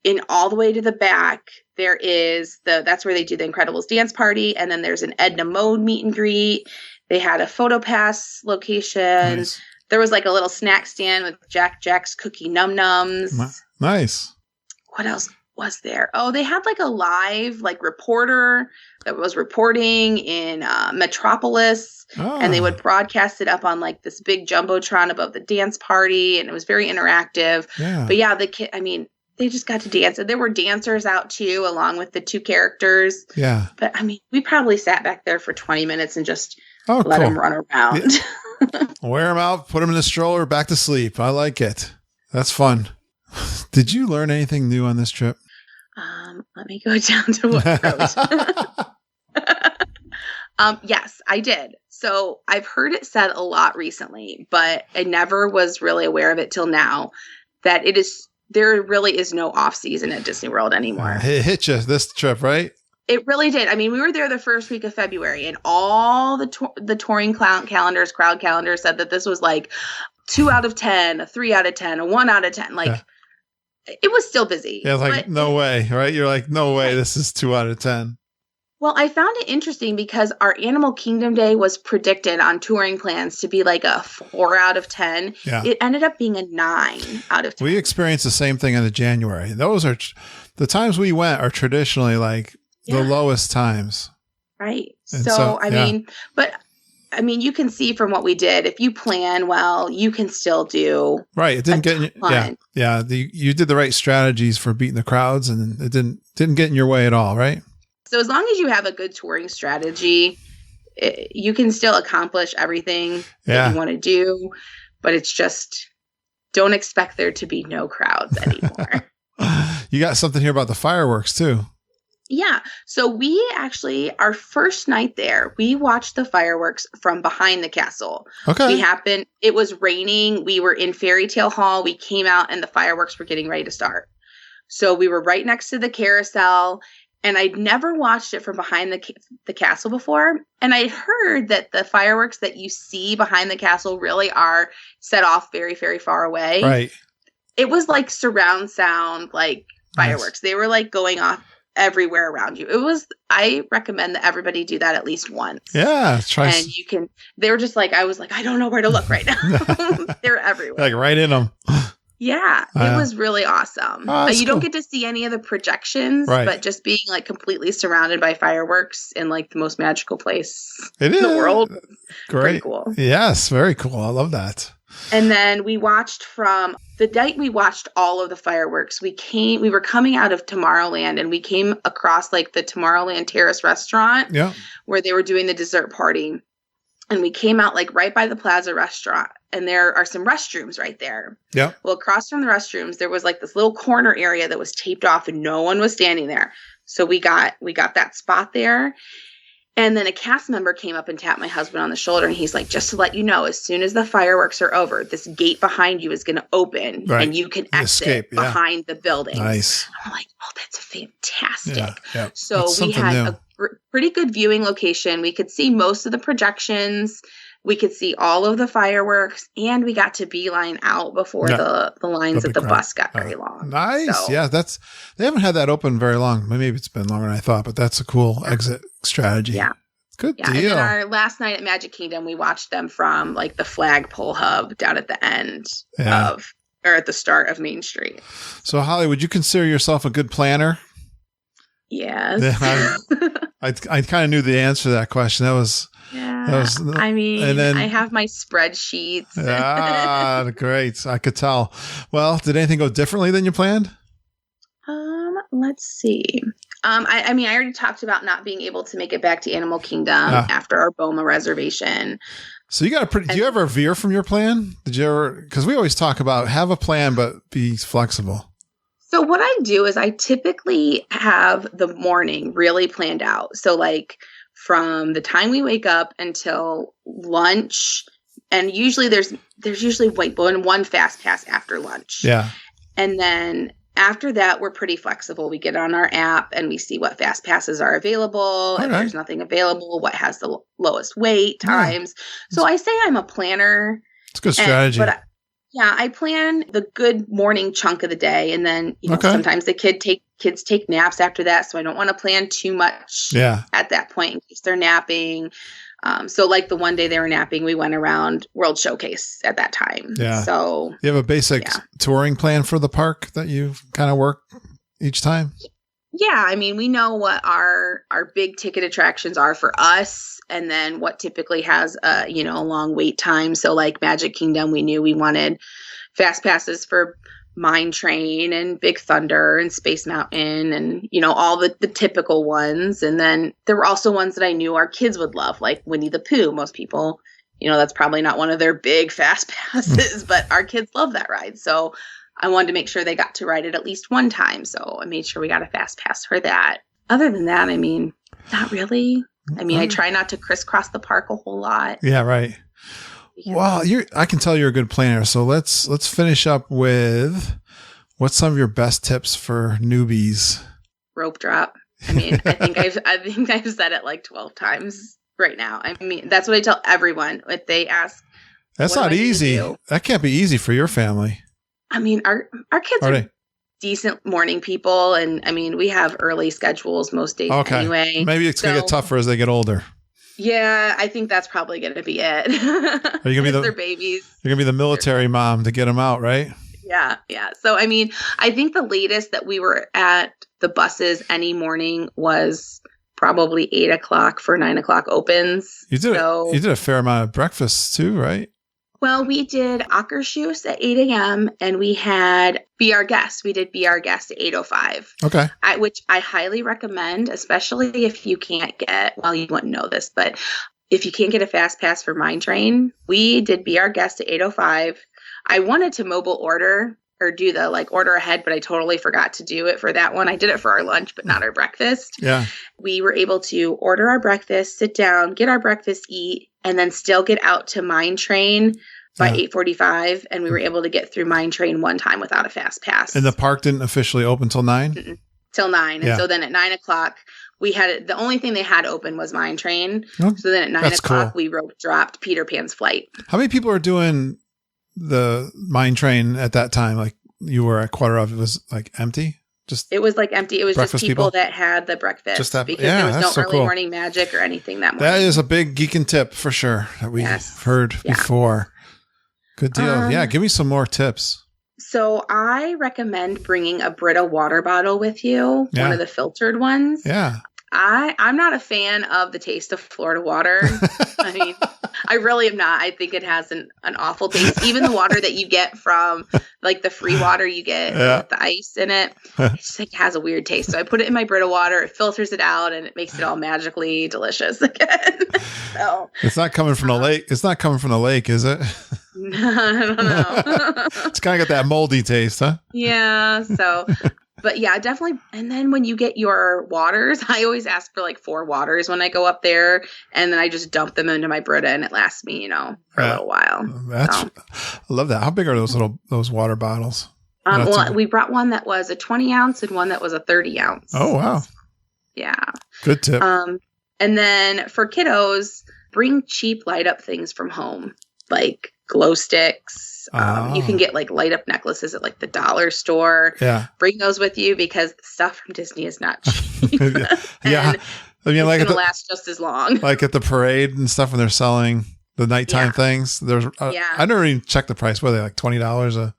Speaker 2: in all the way to the back, there is that's where they do the Incredibles dance party. And then there's an Edna Mode meet and greet. They had a PhotoPass location. Nice. There was like a little snack stand with Jack's Cookie Num Nums.
Speaker 4: Nice.
Speaker 2: What else was there? Oh, they had like a live reporter that was reporting in Metropolis, and they would broadcast it up on like this big jumbotron above the dance party, and it was very interactive. Yeah. But the kid, they just got to dance, and there were dancers out too, along with the 2 characters. Yeah. But we probably sat back there for 20 minutes and just let them run around.
Speaker 4: Yeah. Wear them out, put them in the stroller, back to sleep. I like it. That's fun. Did you learn anything new on this trip?
Speaker 2: Let me go down to what wrote. Yes, I did. So I've heard it said a lot recently, but I never was really aware of it till now that there really is no off season at Disney World anymore.
Speaker 4: It hit you this trip, right?
Speaker 2: It really did. We were there the first week of February, and all the touring crowd calendars said that this was like 2 out of 10, a 3 out of 10, a 1 out of 10. It was still busy.
Speaker 4: Yeah, no way, right? You're like, no way, this is 2 out of 10.
Speaker 2: Well, I found it interesting because our Animal Kingdom Day was predicted on touring plans to be like a 4 out of 10. Yeah. It ended up being a 9 out of 10.
Speaker 4: We experienced the same thing in the January. Those are the times we went are traditionally the lowest times.
Speaker 2: Right. So you can see from what we did, if you plan well, you can still do.
Speaker 4: Right. It didn't get you did the right strategies for beating the crowds, and it didn't get in your way at all, right?
Speaker 2: So as long as you have a good touring strategy, you can still accomplish everything that you want to do, but it's just don't expect there to be no crowds anymore.
Speaker 4: You got something here about the fireworks too.
Speaker 2: Yeah. So we actually, our first night there, we watched the fireworks from behind the castle. Okay. It was raining. We were in Fairy Tale Hall. We came out and the fireworks were getting ready to start. So we were right next to the carousel, And I'd never watched it from behind the castle before. And I heard that the fireworks that you see behind the castle really are set off very, very far away.
Speaker 4: Right.
Speaker 2: It was like surround sound, like fireworks. Nice. They were like going off everywhere around you. I recommend that everybody do that at least once.
Speaker 4: Yeah. Try.
Speaker 2: And they were just like, I was like, I don't know where to look right now. They're everywhere.
Speaker 4: Like right in them.
Speaker 2: Yeah, it was really awesome. You don't get to see any of the projections,
Speaker 4: right.
Speaker 2: But just being like completely surrounded by fireworks in like the most magical place
Speaker 4: in
Speaker 2: the world.
Speaker 4: Great.
Speaker 2: Pretty cool.
Speaker 4: Yes, very cool. I love that.
Speaker 2: And then we watched from the night we watched all of the fireworks. We were coming out of Tomorrowland and we came across like the Tomorrowland Terrace restaurant where they were doing the dessert party. And we came out like right by the Plaza restaurant and there are some restrooms right there.
Speaker 4: Yeah.
Speaker 2: Well, across from the restrooms, there was like this little corner area that was taped off and no one was standing there. So we got that spot there. And then a cast member came up and tapped my husband on the shoulder and he's like, just to let you know, as soon as the fireworks are over, this gate behind you is going to open and you can exit behind the building.
Speaker 4: Nice.
Speaker 2: I'm like, oh, that's fantastic.
Speaker 4: Yeah.
Speaker 2: So we had a pretty good viewing location. We could see most of the projections. We could see all of the fireworks, and we got to beeline out before the lines at the bus got very long.
Speaker 4: Nice. So, they haven't had that open very long. Maybe it's been longer than I thought, but that's a cool exit strategy.
Speaker 2: Yeah.
Speaker 4: Good deal.
Speaker 2: And then our last night at Magic Kingdom, we watched them from like the flagpole hub down at the end or at the start of Main Street.
Speaker 4: So, Holly, would you consider yourself a good planner?
Speaker 2: Yes.
Speaker 4: I kind of knew the answer to that question.
Speaker 2: I have my spreadsheets.
Speaker 4: Great. I could tell. Well, did anything go differently than you planned?
Speaker 2: Let's see. I already talked about not being able to make it back to Animal Kingdom after our BOMA reservation.
Speaker 4: So you got do you ever veer from your plan? Did you ever, because we always talk about have a plan, but be flexible.
Speaker 2: So what I do is I typically have the morning really planned out. So like from the time we wake up until lunch, and usually there's usually one fast pass after lunch.
Speaker 4: Yeah.
Speaker 2: And then after that, we're pretty flexible. We get on our app and we see what fast passes are available. If there's nothing available, what has the lowest wait times. So I say I'm a planner.
Speaker 4: It's a good strategy.
Speaker 2: I plan the good morning chunk of the day, and then sometimes the kids take naps after that, so I don't want to plan too much at that point in case they're napping. So like the one day they were napping, we went around World Showcase at that time. Yeah. So
Speaker 4: you have a basic touring plan for the park that you kind of work each time?
Speaker 2: Yeah. I mean, we know what our big ticket attractions are for us, and then what typically has a long wait time. So like Magic Kingdom, we knew we wanted fast passes for Mine Train and Big Thunder and Space Mountain and, all the typical ones. And then there were also ones that I knew our kids would love, like Winnie the Pooh. Most people, that's probably not one of their big fast passes, but our kids love that ride. So I wanted to make sure they got to ride it at least one time. So I made sure we got a fast pass for that. Other than that, I mean, not really. I mean, I try not to crisscross the park a whole lot.
Speaker 4: Yeah, right. Yeah. Well, I can tell you're a good planner. So let's finish up with what's some of your best tips for newbies?
Speaker 2: Rope drop. I mean, I think I've said it like 12 times right now. I mean, that's what I tell everyone if they ask.
Speaker 4: That's not easy. That can't be easy for your family.
Speaker 2: I mean, our kids are decent morning people, and I mean, we have early schedules most days anyway.
Speaker 4: Maybe it's going to get tougher as they get older.
Speaker 2: Yeah, I think that's probably going to be it.
Speaker 4: Are you going to be their babies? You're going to be the military mom to get them out, right?
Speaker 2: Yeah. So, I mean, I think the latest that we were at the buses any morning was probably 8 o'clock for 9 o'clock opens.
Speaker 4: You did a fair amount of breakfasts too, right?
Speaker 2: Well, we did Akershus at 8 a.m. and we had Be Our Guest. We did Be Our Guest at 8:05.
Speaker 4: Okay.
Speaker 2: Which I highly recommend, especially if you can't get, well, you wouldn't know this, but if you can't get a fast pass for Mine Train, we did Be Our Guest at 8:05. I wanted to mobile order or do the order ahead, but I totally forgot to do it for that one. I did it for our lunch, but not our breakfast.
Speaker 4: Yeah.
Speaker 2: We were able to order our breakfast, sit down, get our breakfast, eat, and then still get out to Mine Train by 8:45. And we were able to get through Mine Train one time without a fast pass.
Speaker 4: And the park didn't officially open till 9?
Speaker 2: till 9.
Speaker 4: Yeah.
Speaker 2: And so then at 9 o'clock, we had the only thing they had open was Mine Train.
Speaker 4: Oh,
Speaker 2: so then at 9
Speaker 4: that's
Speaker 2: o'clock,
Speaker 4: cool.
Speaker 2: we rope dropped Peter Pan's Flight.
Speaker 4: How many people are doing the Mine Train at that time? Like you were at quarter of, it was like empty? Just
Speaker 2: It was like empty. It was
Speaker 4: Breakfast
Speaker 2: just people
Speaker 4: people?
Speaker 2: that had the breakfast
Speaker 4: Just that-
Speaker 2: because
Speaker 4: yeah,
Speaker 2: there was no
Speaker 4: that's so
Speaker 2: early
Speaker 4: cool.
Speaker 2: morning magic or anything that morning.
Speaker 4: that is a big geeking tip for sure that we
Speaker 2: Yes.
Speaker 4: heard
Speaker 2: Yeah.
Speaker 4: before. Good deal. Yeah, give me some more tips.
Speaker 2: So I recommend bringing a Brita water bottle with you,
Speaker 4: Yeah.
Speaker 2: one of the filtered ones.
Speaker 4: Yeah.
Speaker 2: I'm not a fan of the taste of Florida water. I mean, I really am not. I think it has an awful taste. Even the water that you get from like the free water you get with the ice in it, it just like has a weird taste. So I put it in my Brita water, it filters it out, and it makes it all magically delicious again. So
Speaker 4: It's not coming from the lake. It's not coming from the lake, is it?
Speaker 2: I don't know.
Speaker 4: It's kind of got that moldy taste, huh?
Speaker 2: Yeah. So, but yeah, definitely. And then when you get your waters, I always ask for like 4 waters when I go up there, and then I just dump them into my Brita, and it lasts me, for a little while.
Speaker 4: I love that. How big are those water bottles?
Speaker 2: Well, we brought one that was a 20 ounce and one that was a 30 ounce.
Speaker 4: Oh, wow.
Speaker 2: Yeah.
Speaker 4: Good tip.
Speaker 2: And then for kiddos, bring cheap light up things from home, like glow sticks. You can get like light up necklaces at like the dollar store.
Speaker 4: Yeah.
Speaker 2: Bring those with you because stuff from Disney is not cheap.
Speaker 4: Yeah. I mean, like
Speaker 2: it's going to last just as long.
Speaker 4: Like at the parade and stuff when they're selling the nighttime things. There's, I never even checked the price. What are they, like $20 a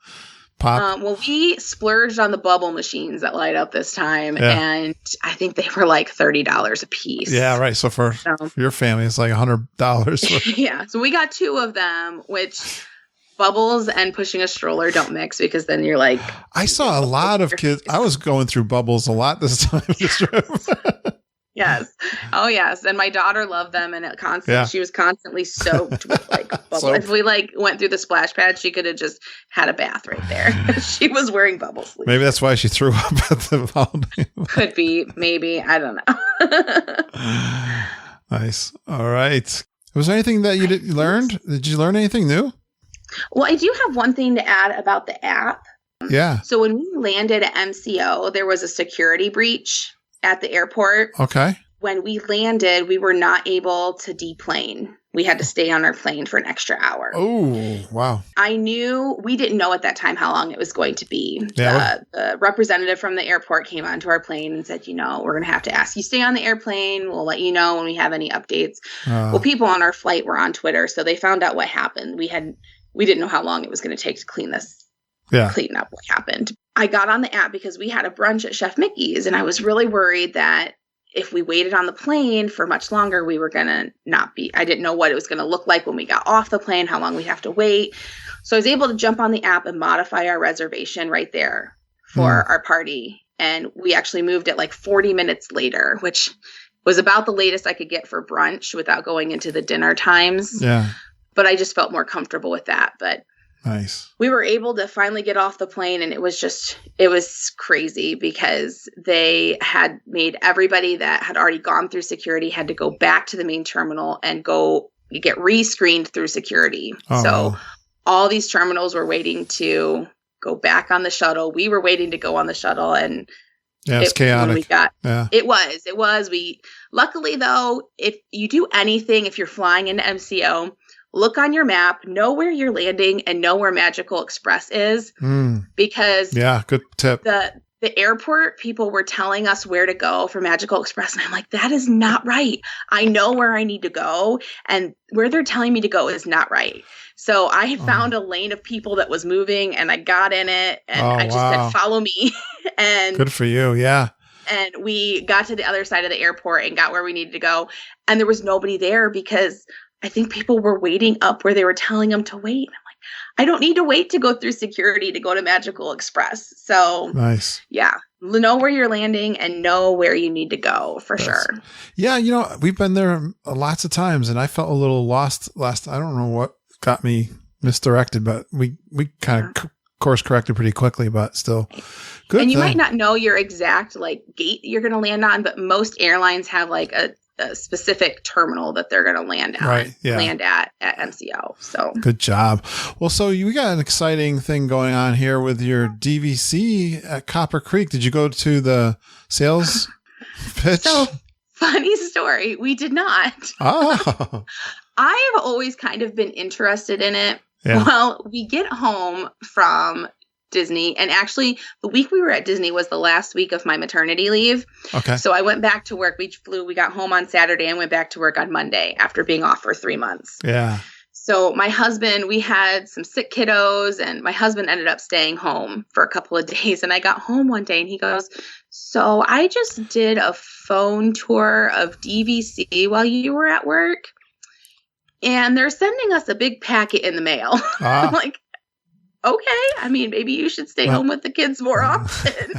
Speaker 4: pop?
Speaker 2: Well, we splurged on the bubble machines that light up this time, and I think they were like $30 a piece.
Speaker 4: Yeah, right. So for your family, it's like $100.
Speaker 2: Yeah. So we got 2 of them, which bubbles and pushing a stroller don't mix because then you're like.
Speaker 4: I saw a lot of kids. I was going through bubbles a lot this time.
Speaker 2: Yes. Oh, yes. And my daughter loved them, and she was constantly soaked with like bubbles. If we like went through the splash pad, she could have just had a bath right there. She was wearing bubble sleeves.
Speaker 4: Maybe that's why she threw up at the holiday.
Speaker 2: Could be, maybe. I don't know.
Speaker 4: Nice. All right. Was there anything that you learned? Did you learn anything new?
Speaker 2: Well, I do have one thing to add about the app.
Speaker 4: Yeah.
Speaker 2: So when we landed at MCO, there was a security breach at the airport.
Speaker 4: Okay.
Speaker 2: When we landed, we were not able to deplane. We had to stay on our plane for an extra hour.
Speaker 4: Oh, wow.
Speaker 2: We didn't know at that time how long it was going to be.
Speaker 4: Yeah.
Speaker 2: The representative from the airport came onto our plane and said, we're going to have to ask you stay on the airplane. We'll let you know when we have any updates. Well, people on our flight were on Twitter, so they found out what happened. We didn't know how long it was going to take to clean up what happened. I got on the app because we had a brunch at Chef Mickey's, and I was really worried that if we waited on the plane for much longer, we were going to I didn't know what it was going to look like when we got off the plane, how long we'd have to wait. So I was able to jump on the app and modify our reservation right there for our party. And we actually moved it like 40 minutes later, which was about the latest I could get for brunch without going into the dinner times.
Speaker 4: Yeah.
Speaker 2: But I just felt more comfortable with that. But
Speaker 4: nice.
Speaker 2: We were able to finally get off the plane, and it was crazy because they had made everybody that had already gone through security had to go back to the main terminal and get re-screened through security. So all these terminals were waiting to go back on the shuttle. We were waiting to go on the shuttle, and
Speaker 4: it's chaotic.
Speaker 2: It was. Luckily though, if you do anything, if you're flying into MCO, look on your map, know where you're landing, and know where Magical Express is. Because
Speaker 4: good tip.
Speaker 2: The airport people were telling us where to go for Magical Express, and I'm like, that is not right. I know where I need to go, and where they're telling me to go is not right. So I had found a lane of people that was moving, and I got in it, and I just said, follow me. And
Speaker 4: good for you. Yeah.
Speaker 2: And we got to the other side of the airport and got where we needed to go. And there was nobody there because I think people were waiting up where they were telling them to wait. I'm like, I don't need to wait to go through security to go to Magical Express. So nice. Yeah. Know where you're landing and know where you need to go for sure.
Speaker 4: Yeah. We've been there lots of times, and I felt a little lost I don't know what got me misdirected, but we kind of course corrected pretty quickly, but still good.
Speaker 2: And you might not know your exact like gate you're going to land on, but most airlines have like a the specific terminal that they're going to land at.
Speaker 4: Right. Yeah.
Speaker 2: Land at MCO. So
Speaker 4: good job. Well, so we got an exciting thing going on here with your DVC at Copper Creek. Did you go to the sales pitch?
Speaker 2: So funny story. We did not.
Speaker 4: Oh.
Speaker 2: I have always kind of been interested in it.
Speaker 4: Yeah.
Speaker 2: Well, we get home from Disney, and actually the week we were at Disney was the last week of my maternity leave.
Speaker 4: Okay.
Speaker 2: So I went back to work. We got home on Saturday and went back to work on Monday after being off for 3 months.
Speaker 4: Yeah.
Speaker 2: So my husband, we had some sick kiddos, and my husband ended up staying home for a couple of days. And I got home one day and he goes, so I just did a phone tour of DVC while you were at work, and they're sending us a big packet in the mail. I'm like, okay. I mean, maybe you should stay home with the kids more often.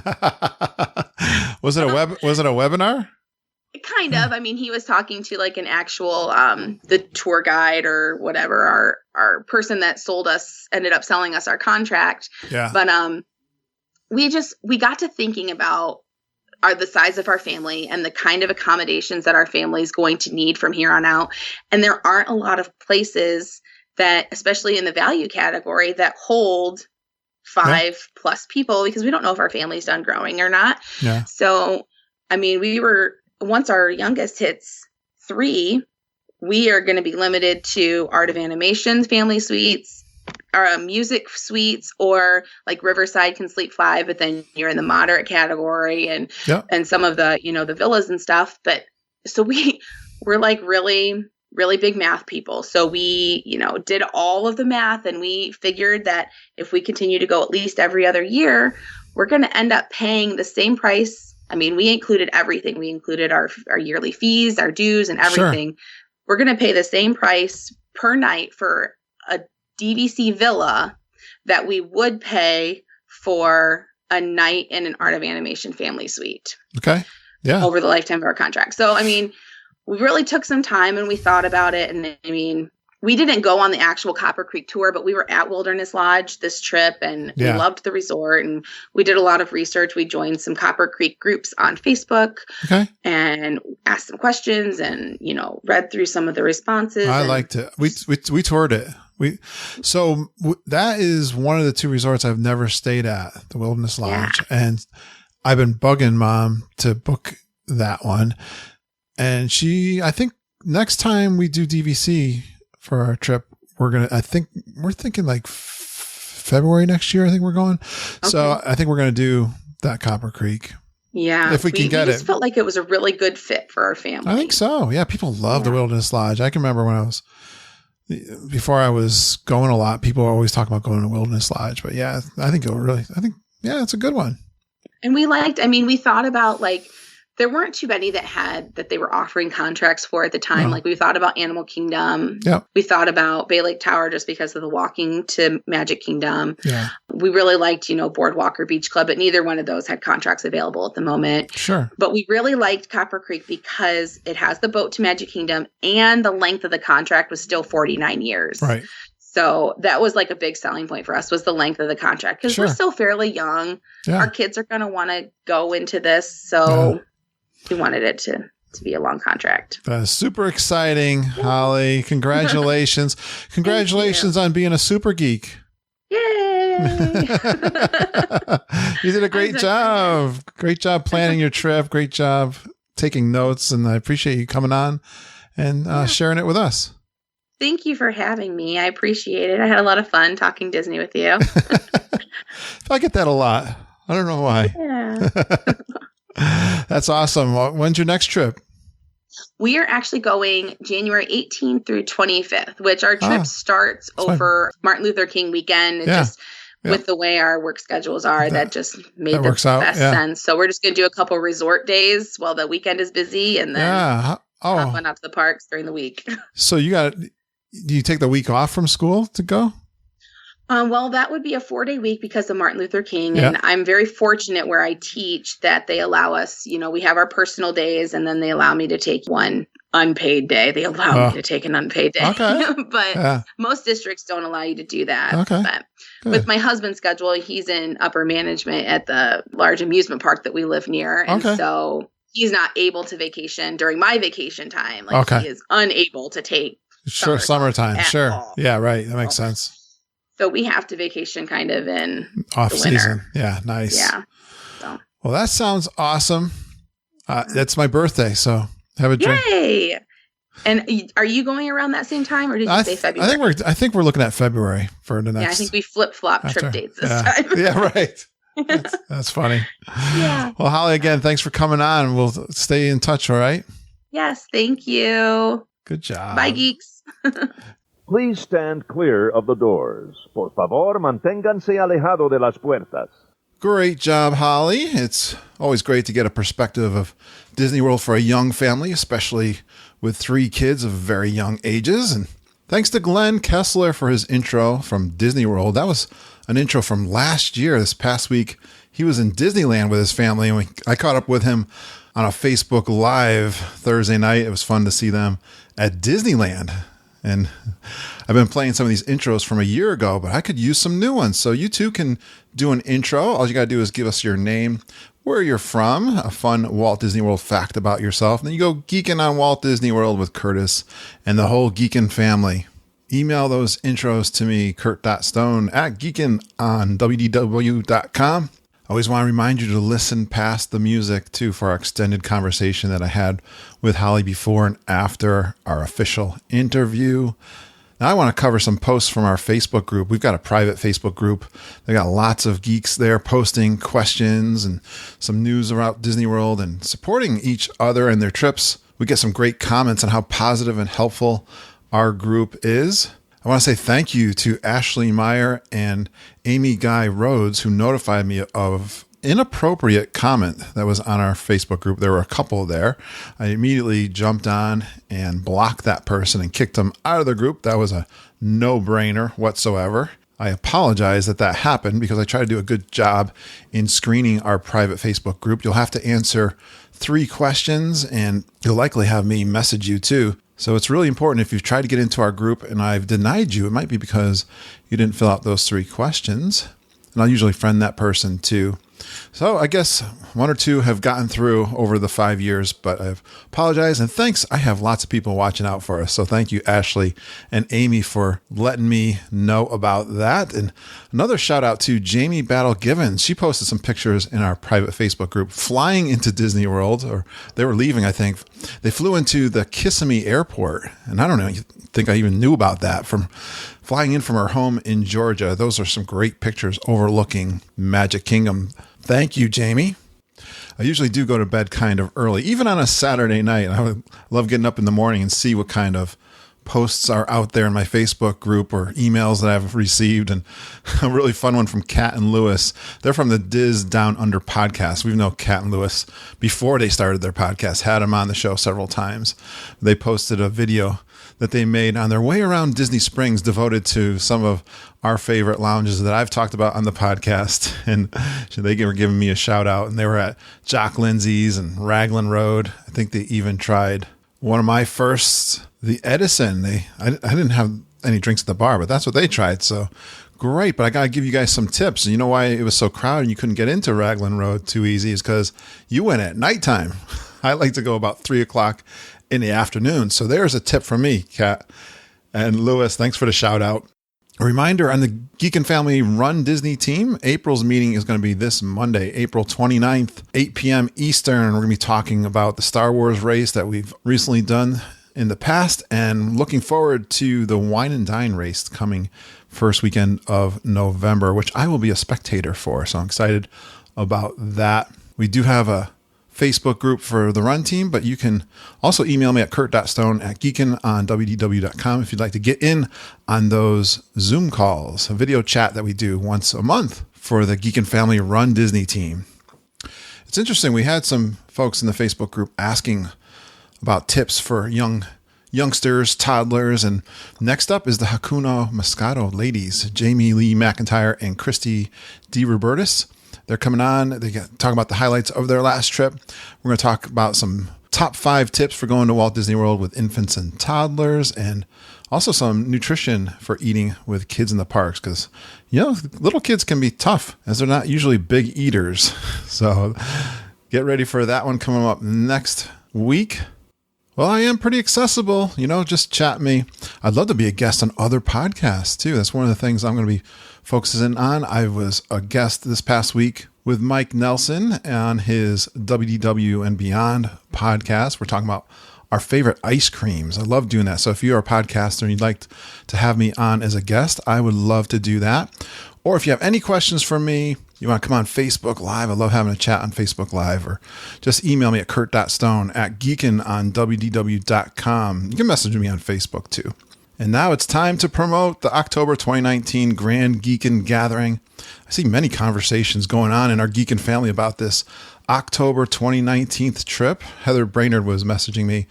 Speaker 4: Was it a webinar?
Speaker 2: Kind of. I mean, he was talking to like an actual the tour guide or whatever. Our person that sold us ended up selling us our contract.
Speaker 4: Yeah.
Speaker 2: But we got to thinking about the size of our family and the kind of accommodations that our family is going to need from here on out. And there aren't a lot of places that, especially in the value category, that hold 5+ people, because we don't know if our family's done growing or not.
Speaker 4: Yeah.
Speaker 2: So, I mean, once our youngest hits 3, we are going to be limited to Art of Animation's family suites, music suites, or like Riverside can sleep 5, but then you're in the moderate category, and some of the, the villas and stuff. But so we're like really, really big math people. So we, did all of the math, and we figured that if we continue to go at least every other year, we're going to end up paying the same price. I mean, we included everything. We included our yearly fees, our dues, and everything. Sure. We're going to pay the same price per night for a DVC villa that we would pay for a night in an Art of Animation family suite.
Speaker 4: Okay. Yeah.
Speaker 2: Over the lifetime of our contract. So, I mean, we really took some time and we thought about it. And I mean, we didn't go on the actual Copper Creek tour, but we were at Wilderness Lodge this trip, and we loved the resort, and we did a lot of research. We joined some Copper Creek groups on Facebook and asked some questions and, read through some of the responses.
Speaker 4: I liked it. We toured it. That is one of the 2 resorts I've never stayed at, the Wilderness Lodge. Yeah. And I've been bugging Mom to book that one. And I think next time we do DVC for our trip, we're thinking like February next year. I think we're going. Okay. So I think we're going to do that Copper Creek.
Speaker 2: Yeah.
Speaker 4: If we can get it.
Speaker 2: I just felt like it was a really good fit for our family.
Speaker 4: I think so. Yeah. People love the Wilderness Lodge. I can remember before I was going a lot, people were always talking about going to Wilderness Lodge, but yeah, I think it's a good one.
Speaker 2: And we thought about there weren't too many that they were offering contracts for at the time. No. Like we thought about Animal Kingdom.
Speaker 4: Yeah.
Speaker 2: We thought about Bay Lake Tower just because of the walking to Magic Kingdom.
Speaker 4: Yeah.
Speaker 2: We really liked, Boardwalk or Beach Club, but neither one of those had contracts available at the moment.
Speaker 4: Sure.
Speaker 2: But we really liked Copper Creek because it has the boat to Magic Kingdom, and the length of the contract was still 49 years.
Speaker 4: Right.
Speaker 2: So that was like a big selling point for us, was the length of the contract, because we're still fairly young. Yeah. Our kids are going to want to go into this. So we wanted it to be a long contract.
Speaker 4: That's super exciting, Holly. Congratulations. Congratulations on being a super geek.
Speaker 2: Yay.
Speaker 4: You did a great job. Great job planning your trip. Great job taking notes. And I appreciate you coming on and sharing it with us.
Speaker 2: Thank you for having me. I appreciate it. I had a lot of fun talking Disney with you.
Speaker 4: I get that a lot. I don't know why.
Speaker 2: Yeah.
Speaker 4: That's awesome. When's your next trip?
Speaker 2: We are actually going January 18th through 25th, which our trip starts over Martin Luther King weekend. With the way our work schedules are, that just made the best sense. So we're just going to do a couple resort days while the weekend is busy, and then went out to the parks during the week.
Speaker 4: So do you take the week off from school to go?
Speaker 2: Well, that would be a 4-day week because of Martin Luther King. And I'm very fortunate where I teach that they allow us, we have our personal days, and then they allow me to take one unpaid day. They allow me to take an unpaid day.
Speaker 4: Okay.
Speaker 2: But most districts don't allow you to do that.
Speaker 4: Okay.
Speaker 2: But with my husband's schedule, he's in upper management at the large amusement park that we live near. And so he's not able to vacation during my vacation time. Like he is unable to take
Speaker 4: summertime. Sure.
Speaker 2: All.
Speaker 4: Yeah, right. That makes sense.
Speaker 2: So we have to vacation kind of in
Speaker 4: off
Speaker 2: the
Speaker 4: season. Yeah, nice.
Speaker 2: Yeah. So.
Speaker 4: Well, that sounds awesome. That's my birthday, so have a drink.
Speaker 2: Yay! And are you going around that same time, or did you say February?
Speaker 4: I think we're looking at February for the next.
Speaker 2: Yeah, I think we flip-flop trip dates this time.
Speaker 4: Yeah, right. That's funny.
Speaker 2: Yeah.
Speaker 4: Well, Holly, again, thanks for coming on. We'll stay in touch, all right?
Speaker 2: Yes, thank you.
Speaker 4: Good job.
Speaker 2: Bye, geeks.
Speaker 5: Please stand clear of the doors. Por favor, manténganse alejado de las puertas.
Speaker 4: Great job, Holly. It's always great to get a perspective of Disney World for a young family, especially with 3 kids of very young ages. And thanks to Glenn Kessler for his intro from Disney World. That was an intro from last year. This past week, he was in Disneyland with his family, and I caught up with him on a Facebook Live Thursday night. It was fun to see them at Disneyland. And I've been playing some of these intros from a year ago, but I could use some new ones. So you too can do an intro. All you got to do is give us your name, where you're from, a fun Walt Disney World fact about yourself. And then you go geeking on Walt Disney World with Curtis and the whole Geekin' family. Email those intros to me, kurt.stone@geekinonwdw.com. I always want to remind you to listen past the music, too, for our extended conversation that I had with Holly before and after our official interview. Now, I want to cover some posts from our Facebook group. We've got a private Facebook group. They got lots of geeks there posting questions and some news about Disney World and supporting each other and their trips. We get some great comments on how positive and helpful our group is. I want to say thank you to Ashley Meyer and Amy Guy Rhodes, who notified me of inappropriate comment that was on our Facebook group. There were a couple there. I immediately jumped on and blocked that person and kicked them out of the group. That was a no-brainer whatsoever. I apologize that happened because I try to do a good job in screening our private Facebook group. You'll have to answer 3 questions, and you'll likely have me message you too. So it's really important if you've tried to get into our group and I've denied you, it might be because you didn't fill out those 3 questions. And I'll usually friend that person too. So I guess 1 or 2 have gotten through over the 5 years, but I apologize. And thanks. I have lots of people watching out for us. So thank you, Ashley and Amy, for letting me know about that. And another shout out to Jamie Battle Givens. She posted some pictures in our private Facebook group flying into Disney World, or they were leaving, I think. They flew into the Kissimmee Airport. And I don't know, think I even knew about that from flying in from her home in Georgia. Those are some great pictures overlooking Magic Kingdom. Thank you, Jamie. I usually do go to bed kind of early, even on a Saturday night. I would love getting up in the morning and see what kind of posts are out there in my Facebook group or emails that I've received. And a really fun one from Kat and Lewis. They're from the Diz Down Under podcast. We've known Kat and Lewis before they started their podcast, had them on the show several times. They posted a video that they made on their way around Disney Springs devoted to some of our favorite lounges that I've talked about on the podcast. And they were giving me a shout out, and they were at Jock Lindsay's and Raglan Road. I think they even tried one of my first, the Edison. I didn't have any drinks at the bar, but that's what they tried. So great. But I got to give you guys some tips. And you know why it was so crowded and you couldn't get into Raglan Road too easy is because you went at nighttime. I like to go about 3 o'clock in the afternoon. So there's a tip from me, Kat and Lewis. Thanks for the shout out. A reminder on the Geekin' Family Run Disney team, April's meeting is going to be this Monday, April 29th, 8 p.m. Eastern. We're going to be talking about the Star Wars race that we've recently done in the past and looking forward to the Wine and Dine race coming first weekend of November, which I will be a spectator for. So I'm excited about that. We do have a Facebook group for the Run team, but you can also email me at kurt.stone@geekinonwdw.com if you'd like to get in on those Zoom calls, a video chat that we do once a month for the Geekin' Family Run Disney team. It's interesting. We had some folks in the Facebook group asking about tips for youngsters, toddlers, and next up is the Hakuna Moscato ladies, Jamie Lee McIntyre and Christy DeRobertis. They're coming on. They talk about the highlights of their last trip. We're going to talk about some top 5 tips for going to Walt Disney World with infants and toddlers, and also some nutrition for eating with kids in the parks, because, little kids can be tough as they're not usually big eaters. So Get ready for that one coming up next week. Well, I am pretty accessible. Just chat me. I'd love to be a guest on other podcasts, too. That's one of the things I'm going to be focusing on. I was a guest this past week with Mike Nelson on his WDW and Beyond podcast. We're talking about our favorite ice creams. I love doing that. So if you're a podcaster and you'd like to have me on as a guest, I would love to do that. Or if you have any questions for me, you want to come on Facebook Live, I love having a chat on Facebook Live, or just email me at kurt.stone@geekinondwdw.com. You can message me on Facebook too. And now it's time to promote the October 2019 Grand Geekin Gathering. I see many conversations going on in our Geekin family about this October 2019 trip. Heather Brainerd was messaging me.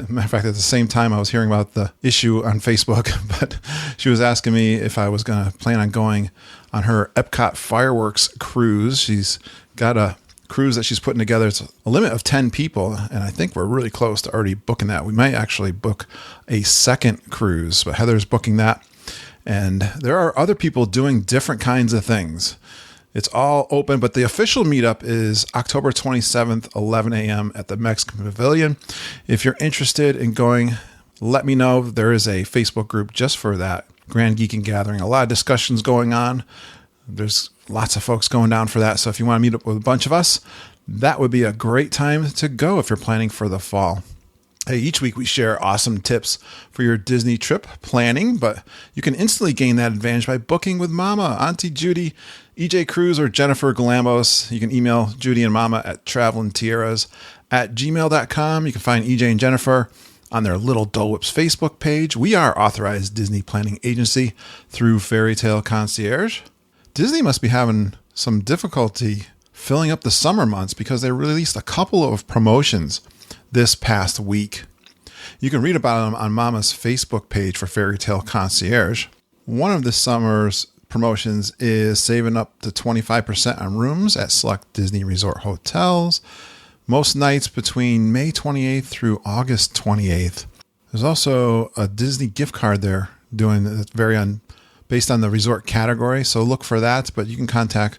Speaker 4: Matter of fact, at the same time I was hearing about the issue on Facebook, but she was asking me if I was going to plan on going on her Epcot fireworks cruise. She's got a cruise that she's putting together. It's a limit of 10 people, and I think we're really close to already booking that. We might actually book a second cruise, but Heather's booking that. And there are other people doing different kinds of things. It's all open, but the official meetup is October 27th, 11 a.m. at the Mexican Pavilion. If you're interested in going, let me know. There is a Facebook group just for that Grand Geekin Gathering. A lot of discussions going on. There's lots of folks going down for that. So if you want to meet up with a bunch of us, that would be a great time to go if you're planning for the fall. Hey, each week we share awesome tips for your Disney trip planning, but you can instantly gain that advantage by booking with Mama, Auntie Judy, EJ Cruz, or Jennifer Galambos. You can email Judy and Mama at travelingtiaras@gmail.com. You can find EJ and Jennifer on their Little Dole Whips Facebook page. We are authorized Disney planning agency through Fairy Tale Concierge. Disney must be having some difficulty filling up the summer months because they released a couple of promotions this past week. You can read about them on Mama's Facebook page for Fairy Tale Concierge. One of this summer's promotions is saving up to 25% on rooms at select Disney Resort hotels, most nights between May 28th through August 28th. There's also a Disney gift card they're doing that's based on the resort category, so look for that, but you can contact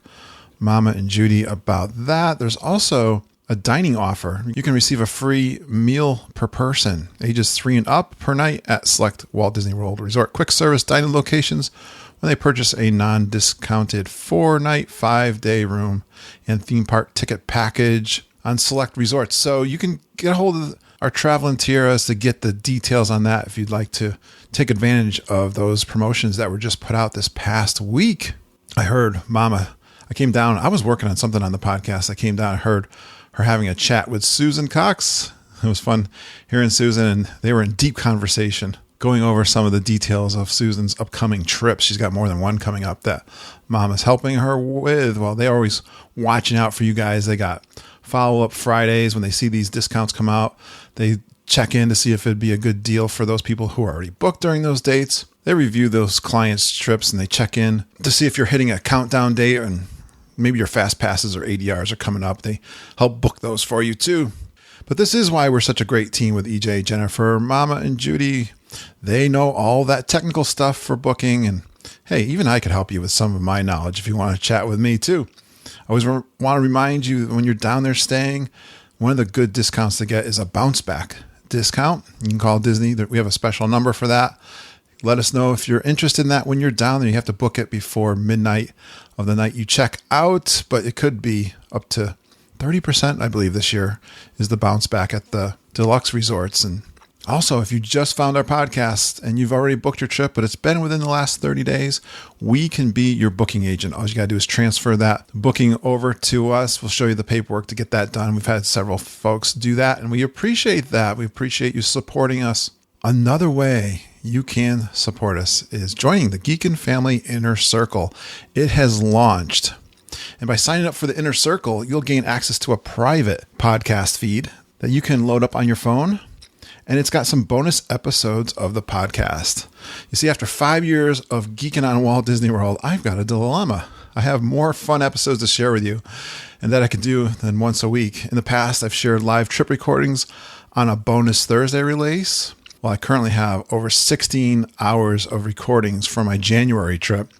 Speaker 4: Mama and Judy about that. There's also a dining offer. You can receive a free meal per person, ages 3 and up, per night at select Walt Disney World Resort quick service dining locations when they purchase a non-discounted 4-night, 5-day room and theme park ticket package on select resorts. So you can get a hold of our Traveling Tiaras to get the details on that if you'd like to take advantage of those promotions that were just put out this past week. I heard Mama, I came down, I was working on something on the podcast. I came down and heard her having a chat with Susan Cox. It was fun hearing Susan, and they were in deep conversation going over some of the details of Susan's upcoming trips. She's got more than one coming up that Mama's helping her with. Well, they're always watching out for you guys. They got follow-up Fridays when they see these discounts come out. They check in to see if it'd be a good deal for those people who are already booked during those dates. They review those clients' trips, and they check in to see if you're hitting a countdown date, and maybe your fast passes or ADRs are coming up. They help book those for you too. But this is why we're such a great team with EJ, Jennifer, Mama, and Judy. They know all that technical stuff for booking. And hey, even I could help you with some of my knowledge if you want to chat with me too. I always want to remind you when you're down there staying, one of the good discounts to get is a bounce back discount. You can call Disney. We have a special number for that. Let us know if you're interested in that when you're down there. You have to book it before midnight of the night you check out, but it could be up to 30%, I believe, this year is the bounce back at the deluxe resorts. And also, if you just found our podcast and you've already booked your trip, but it's been within the last 30 days, we can be your booking agent. All you got to do is transfer that booking over to us. We'll show you the paperwork to get that done. We've had several folks do that, and we appreciate that. We appreciate you supporting us. Another way you can support us is joining the Geekin Family Inner Circle. It has launched. And by signing up for the Inner Circle, you'll gain access to a private podcast feed that you can load up on your phone. And it's got some bonus episodes of the podcast. You see, after 5 years of geeking on Walt Disney World, I've got a dilemma. I have more fun episodes to share with you and that I can do than once a week. In the past, I've shared live trip recordings on a bonus Thursday release. Well, I currently have over 16 hours of recordings for my January trip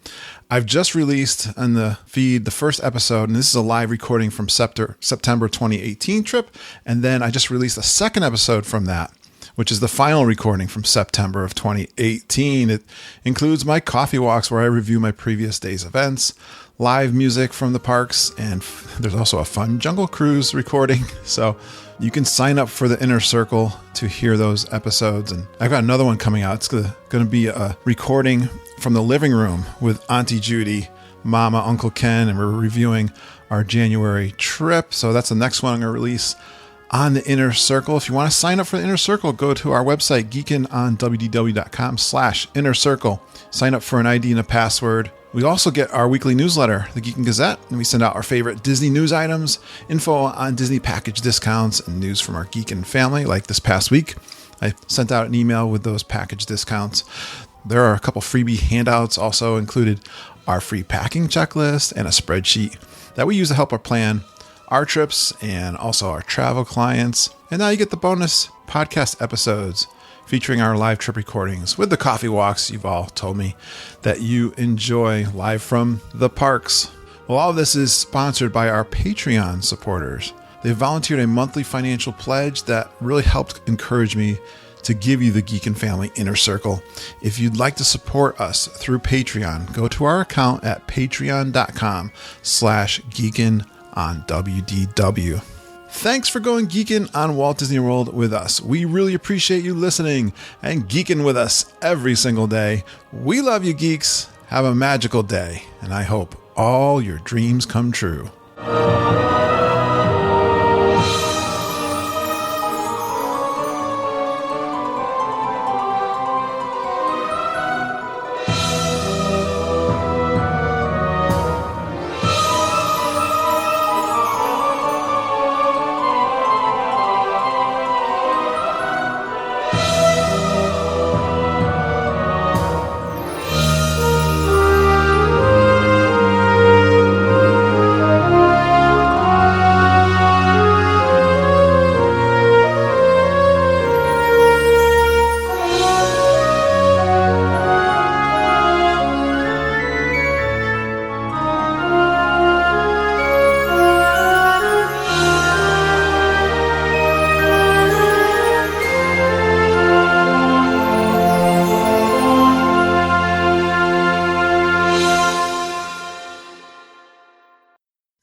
Speaker 4: I've just released on the feed the first episode, and this is a live recording from September 2018 trip. And then I just released a second episode from that, which is the final recording from September of 2018. It includes my coffee walks where I review my previous day's events, live music from the parks, and there's also a fun Jungle Cruise recording. So you can sign up for the Inner Circle to hear those episodes. And I've got another one coming out. It's going to be a recording from the living room with Auntie Judy, Mama, Uncle Ken, and we're reviewing our January trip. So that's the next one I'm going to release on the Inner Circle. If you want to sign up for the Inner Circle, go to our website, geekinonwdw.com/Inner Circle. Sign up for an ID and a password. We also get our weekly newsletter, the Geekin Gazette, and we send out our favorite Disney news items, info on Disney package discounts, and news from our Geekin family. Like this past week, I sent out an email with those package discounts. There are a couple freebie handouts also included, our free packing checklist and a spreadsheet that we use to help our plan our trips and also our travel clients. And now you get the bonus podcast episodes featuring our live trip recordings with the coffee walks you've all told me that you enjoy live from the parks. Well, all of this is sponsored by our Patreon supporters. They volunteered a monthly financial pledge that really helped encourage me to give you the Geekin Family Inner Circle. If you'd like to support us through Patreon, go to our account at patreon.com/geekinonwdw. Thanks for going geekin' on Walt Disney World with us. We really appreciate you listening and geeking with us every single day. We love you, geeks. Have a magical day, and I hope all your dreams come true.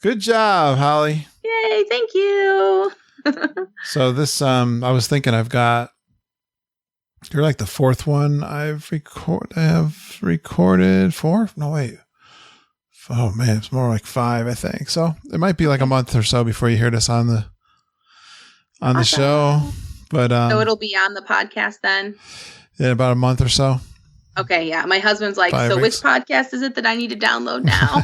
Speaker 4: Good job, Holly.
Speaker 2: Yay, thank you.
Speaker 4: So this, I was thinking you're like the fourth one I've recorded. Fourth? No, wait. Oh man, it's more like 5, I think. So it might be like a month or so before you hear this on the show. But
Speaker 2: so it'll be on the podcast then?
Speaker 4: In about a month or so.
Speaker 2: Okay, yeah. My husband's like,
Speaker 4: 5
Speaker 2: so
Speaker 4: weeks.
Speaker 2: which podcast is it that I need to download now?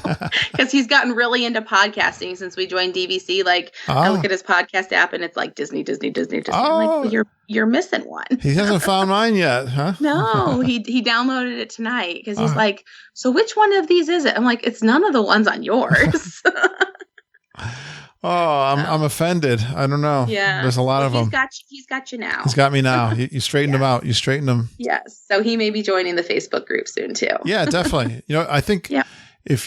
Speaker 2: Because he's gotten really into podcasting since we joined DVC. Like, I look at his podcast app and it's like Disney. I'm like, well, you're missing one.
Speaker 4: He hasn't found mine yet, huh?
Speaker 2: No, he downloaded it tonight because he's like, so which one of these is it? I'm like, it's none of the ones on yours.
Speaker 4: I'm offended. I don't know.
Speaker 2: Yeah.
Speaker 4: There's a lot of them.
Speaker 2: He's got you now.
Speaker 4: He's got me now. You straightened him out. You straightened him.
Speaker 2: Yes. So he may be joining the Facebook group soon too.
Speaker 4: Yeah, definitely. I think if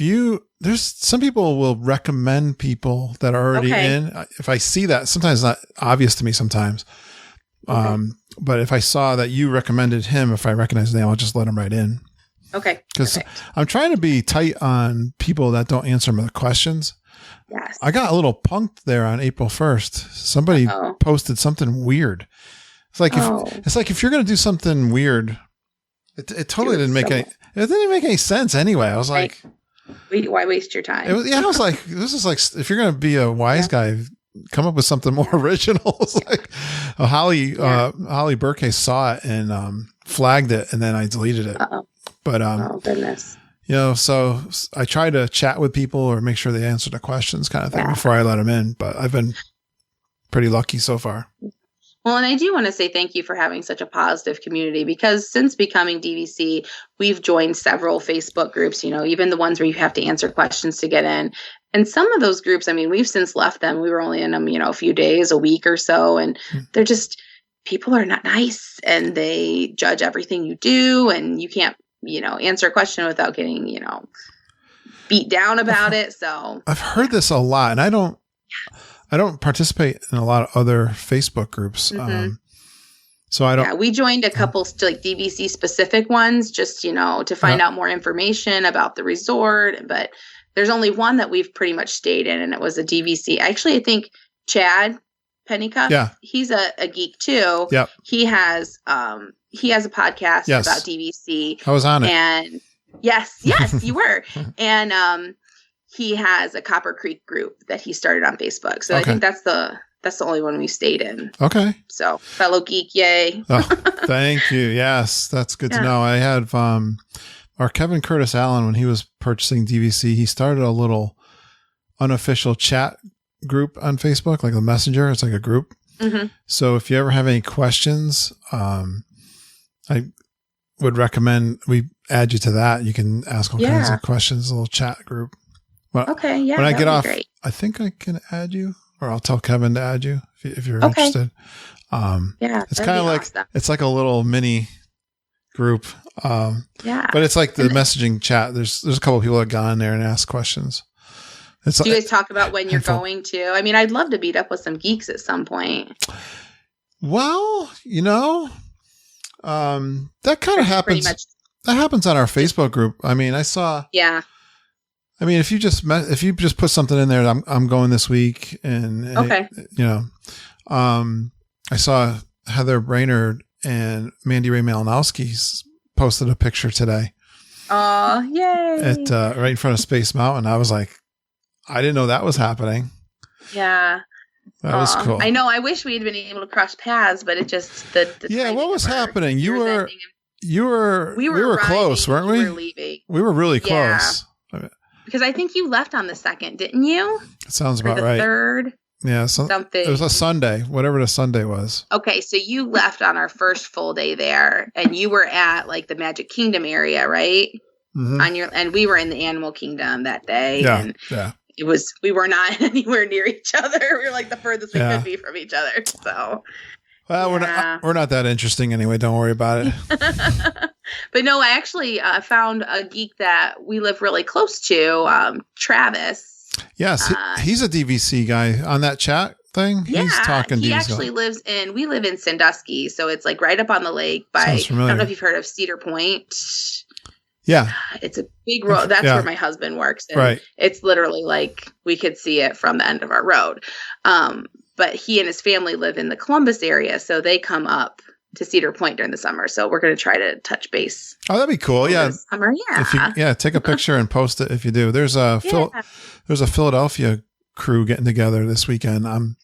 Speaker 4: there's some people will recommend people that are already in. If I see that, sometimes it's not obvious to me sometimes. But if I saw that you recommended him, if I recognize his name, I'll just let him right in.
Speaker 2: Okay.
Speaker 4: Because I'm trying to be tight on people that don't answer my questions.
Speaker 2: Yes.
Speaker 4: I got a little punked there on April 1st. Somebody posted something weird. It's like if you're going to do something weird, it totally didn't make any sense anyway. I was like,
Speaker 2: why waste your time?
Speaker 4: I was like, this is like, if you're going to be a wise guy, come up with something more original. It's like Holly Burke saw it and flagged it, and then I deleted it. But
Speaker 2: oh goodness.
Speaker 4: So I try to chat with people or make sure they answer the questions kind of thing before I let them in. But I've been pretty lucky so far.
Speaker 2: Well, and I do want to say thank you for having such a positive community, because since becoming DVC, we've joined several Facebook groups, even the ones where you have to answer questions to get in. And some of those groups, we've since left them. We were only in them, a few days, a week or so. And they're just, people are not nice and they judge everything you do. And you can't, answer a question without getting, beat down about it. So
Speaker 4: I've heard this a lot, and I don't participate in a lot of other Facebook groups. So I don't.
Speaker 2: Yeah, we joined a couple like DVC specific ones just, to find out more information about the resort. But there's only one that we've pretty much stayed in, and it was a DVC. Actually, I think Chad Pennycuff, he's a geek too.
Speaker 4: Yep.
Speaker 2: He has a podcast about DVC.
Speaker 4: I was on it.
Speaker 2: And yes, you were. And he has a Copper Creek group that he started on Facebook. So I think that's the only one we stayed in.
Speaker 4: Okay.
Speaker 2: So fellow geek, yay.
Speaker 4: Oh, thank you. Yes, that's good to know. I had our Kevin Curtis Allen, when he was purchasing DVC, he started a little unofficial chat group on Facebook, like a messenger. It's like a group. Mm-hmm. So if you ever have any questions, I would recommend we add you to that. You can ask all kinds of questions, a little chat group. Well,
Speaker 2: okay. Yeah.
Speaker 4: When I get off, I think I can add you, or I'll tell Kevin to add you if you're interested. It's kind of like, awesome. It's like a little mini group. But it's like the messaging chat. There's a couple of people that got in there and asked questions.
Speaker 2: Do you guys talk about when you're going to? I mean, I'd love to meet up with some geeks at some point.
Speaker 4: Well, that kind of happens. That happens on our Facebook group. I mean, I saw. Yeah. I mean, if you just put something in there, I'm going this week, and okay, I saw Heather Brainerd and Mandy Ray Malinowski posted a picture today.
Speaker 2: Oh, yay!
Speaker 4: At right in front of Space Mountain. I was like, I didn't know that was happening.
Speaker 2: Yeah.
Speaker 4: That was cool.
Speaker 2: I know. I wish we had been able to cross paths, but it just
Speaker 4: what was happening? We were close, weren't we?
Speaker 2: We were leaving.
Speaker 4: We were really close.
Speaker 2: Because I think you left on the 2nd, didn't you?
Speaker 4: It sounds about right.
Speaker 2: 3rd.
Speaker 4: Yeah, something. It was a Sunday, whatever the Sunday was.
Speaker 2: Okay, so you left on our first full day there, and you were at like the Magic Kingdom area, right? Mm-hmm. And we were in the Animal Kingdom that day.
Speaker 4: Yeah,
Speaker 2: and we were not anywhere near each other. We were like the furthest we could be from each other. So.
Speaker 4: Well, we're not that interesting anyway. Don't worry about it.
Speaker 2: But no, I actually found a geek that we live really close to, Travis.
Speaker 4: Yes, he's a DVC guy on that chat thing.
Speaker 2: Yeah,
Speaker 4: he's talking.
Speaker 2: He actually we live in Sandusky, so it's like right up on the lake by. I don't know if you've heard of Cedar Point.
Speaker 4: Yeah,
Speaker 2: it's a big road. That's where my husband works. And
Speaker 4: right.
Speaker 2: It's literally like we could see it from the end of our road. But he and his family live in the Columbus area, so they come up to Cedar Point during the summer. So we're going to try to touch base.
Speaker 4: Oh, that'd be cool. Yeah.
Speaker 2: Summer, yeah.
Speaker 4: Take a picture and post it if you do. There's a Philadelphia crew getting together this weekend. I'm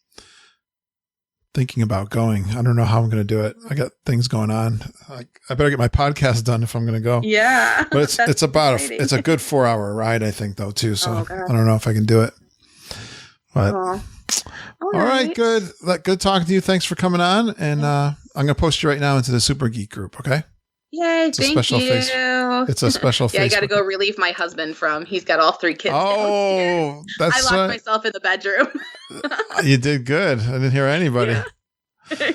Speaker 4: thinking about going. I don't know how I'm going to do it. I got things going on. I better get my podcast done if I'm going to go.
Speaker 2: Yeah.
Speaker 4: But it's about it's a good 4-hour ride, I think, though, too. So I don't know if I can do it. But all right, good. Good talking to you. Thanks for coming on. And I'm going to post you right now into the Super Geek group. Okay.
Speaker 2: Yay! Thank you.
Speaker 4: It's a special.
Speaker 2: I got to go relieve my husband from. He's got all 3 kids.
Speaker 4: Oh,
Speaker 2: I locked myself in the bedroom.
Speaker 4: You did good. I didn't hear anybody.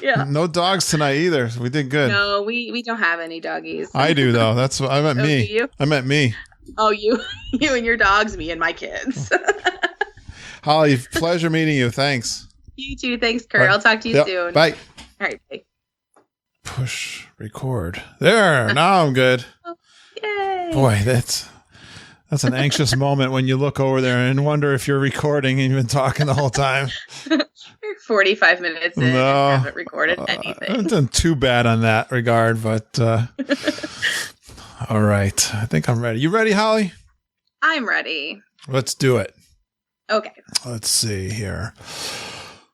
Speaker 2: Yeah.
Speaker 4: No dogs tonight either. We did good.
Speaker 2: No, we don't have any doggies.
Speaker 4: I do though. That's what I meant. Me.
Speaker 2: Do you?
Speaker 4: I meant me.
Speaker 2: Oh, you and your dogs. Me and my kids.
Speaker 4: Holly, pleasure meeting you. Thanks.
Speaker 2: You too. Thanks, Kurt. Right. I'll talk to you soon.
Speaker 4: Bye.
Speaker 2: All right. Bye.
Speaker 4: Push record. There. Now I'm good.
Speaker 2: Yay.
Speaker 4: Boy, that's an anxious moment when you look over there and wonder if you're recording and you've been talking the whole time.
Speaker 2: You're 45 minutes in and haven't recorded anything.
Speaker 4: I haven't done too bad on that regard, but all right. I think I'm ready. You ready, Holly?
Speaker 2: I'm ready.
Speaker 4: Let's do it.
Speaker 2: Okay.
Speaker 4: Let's see here.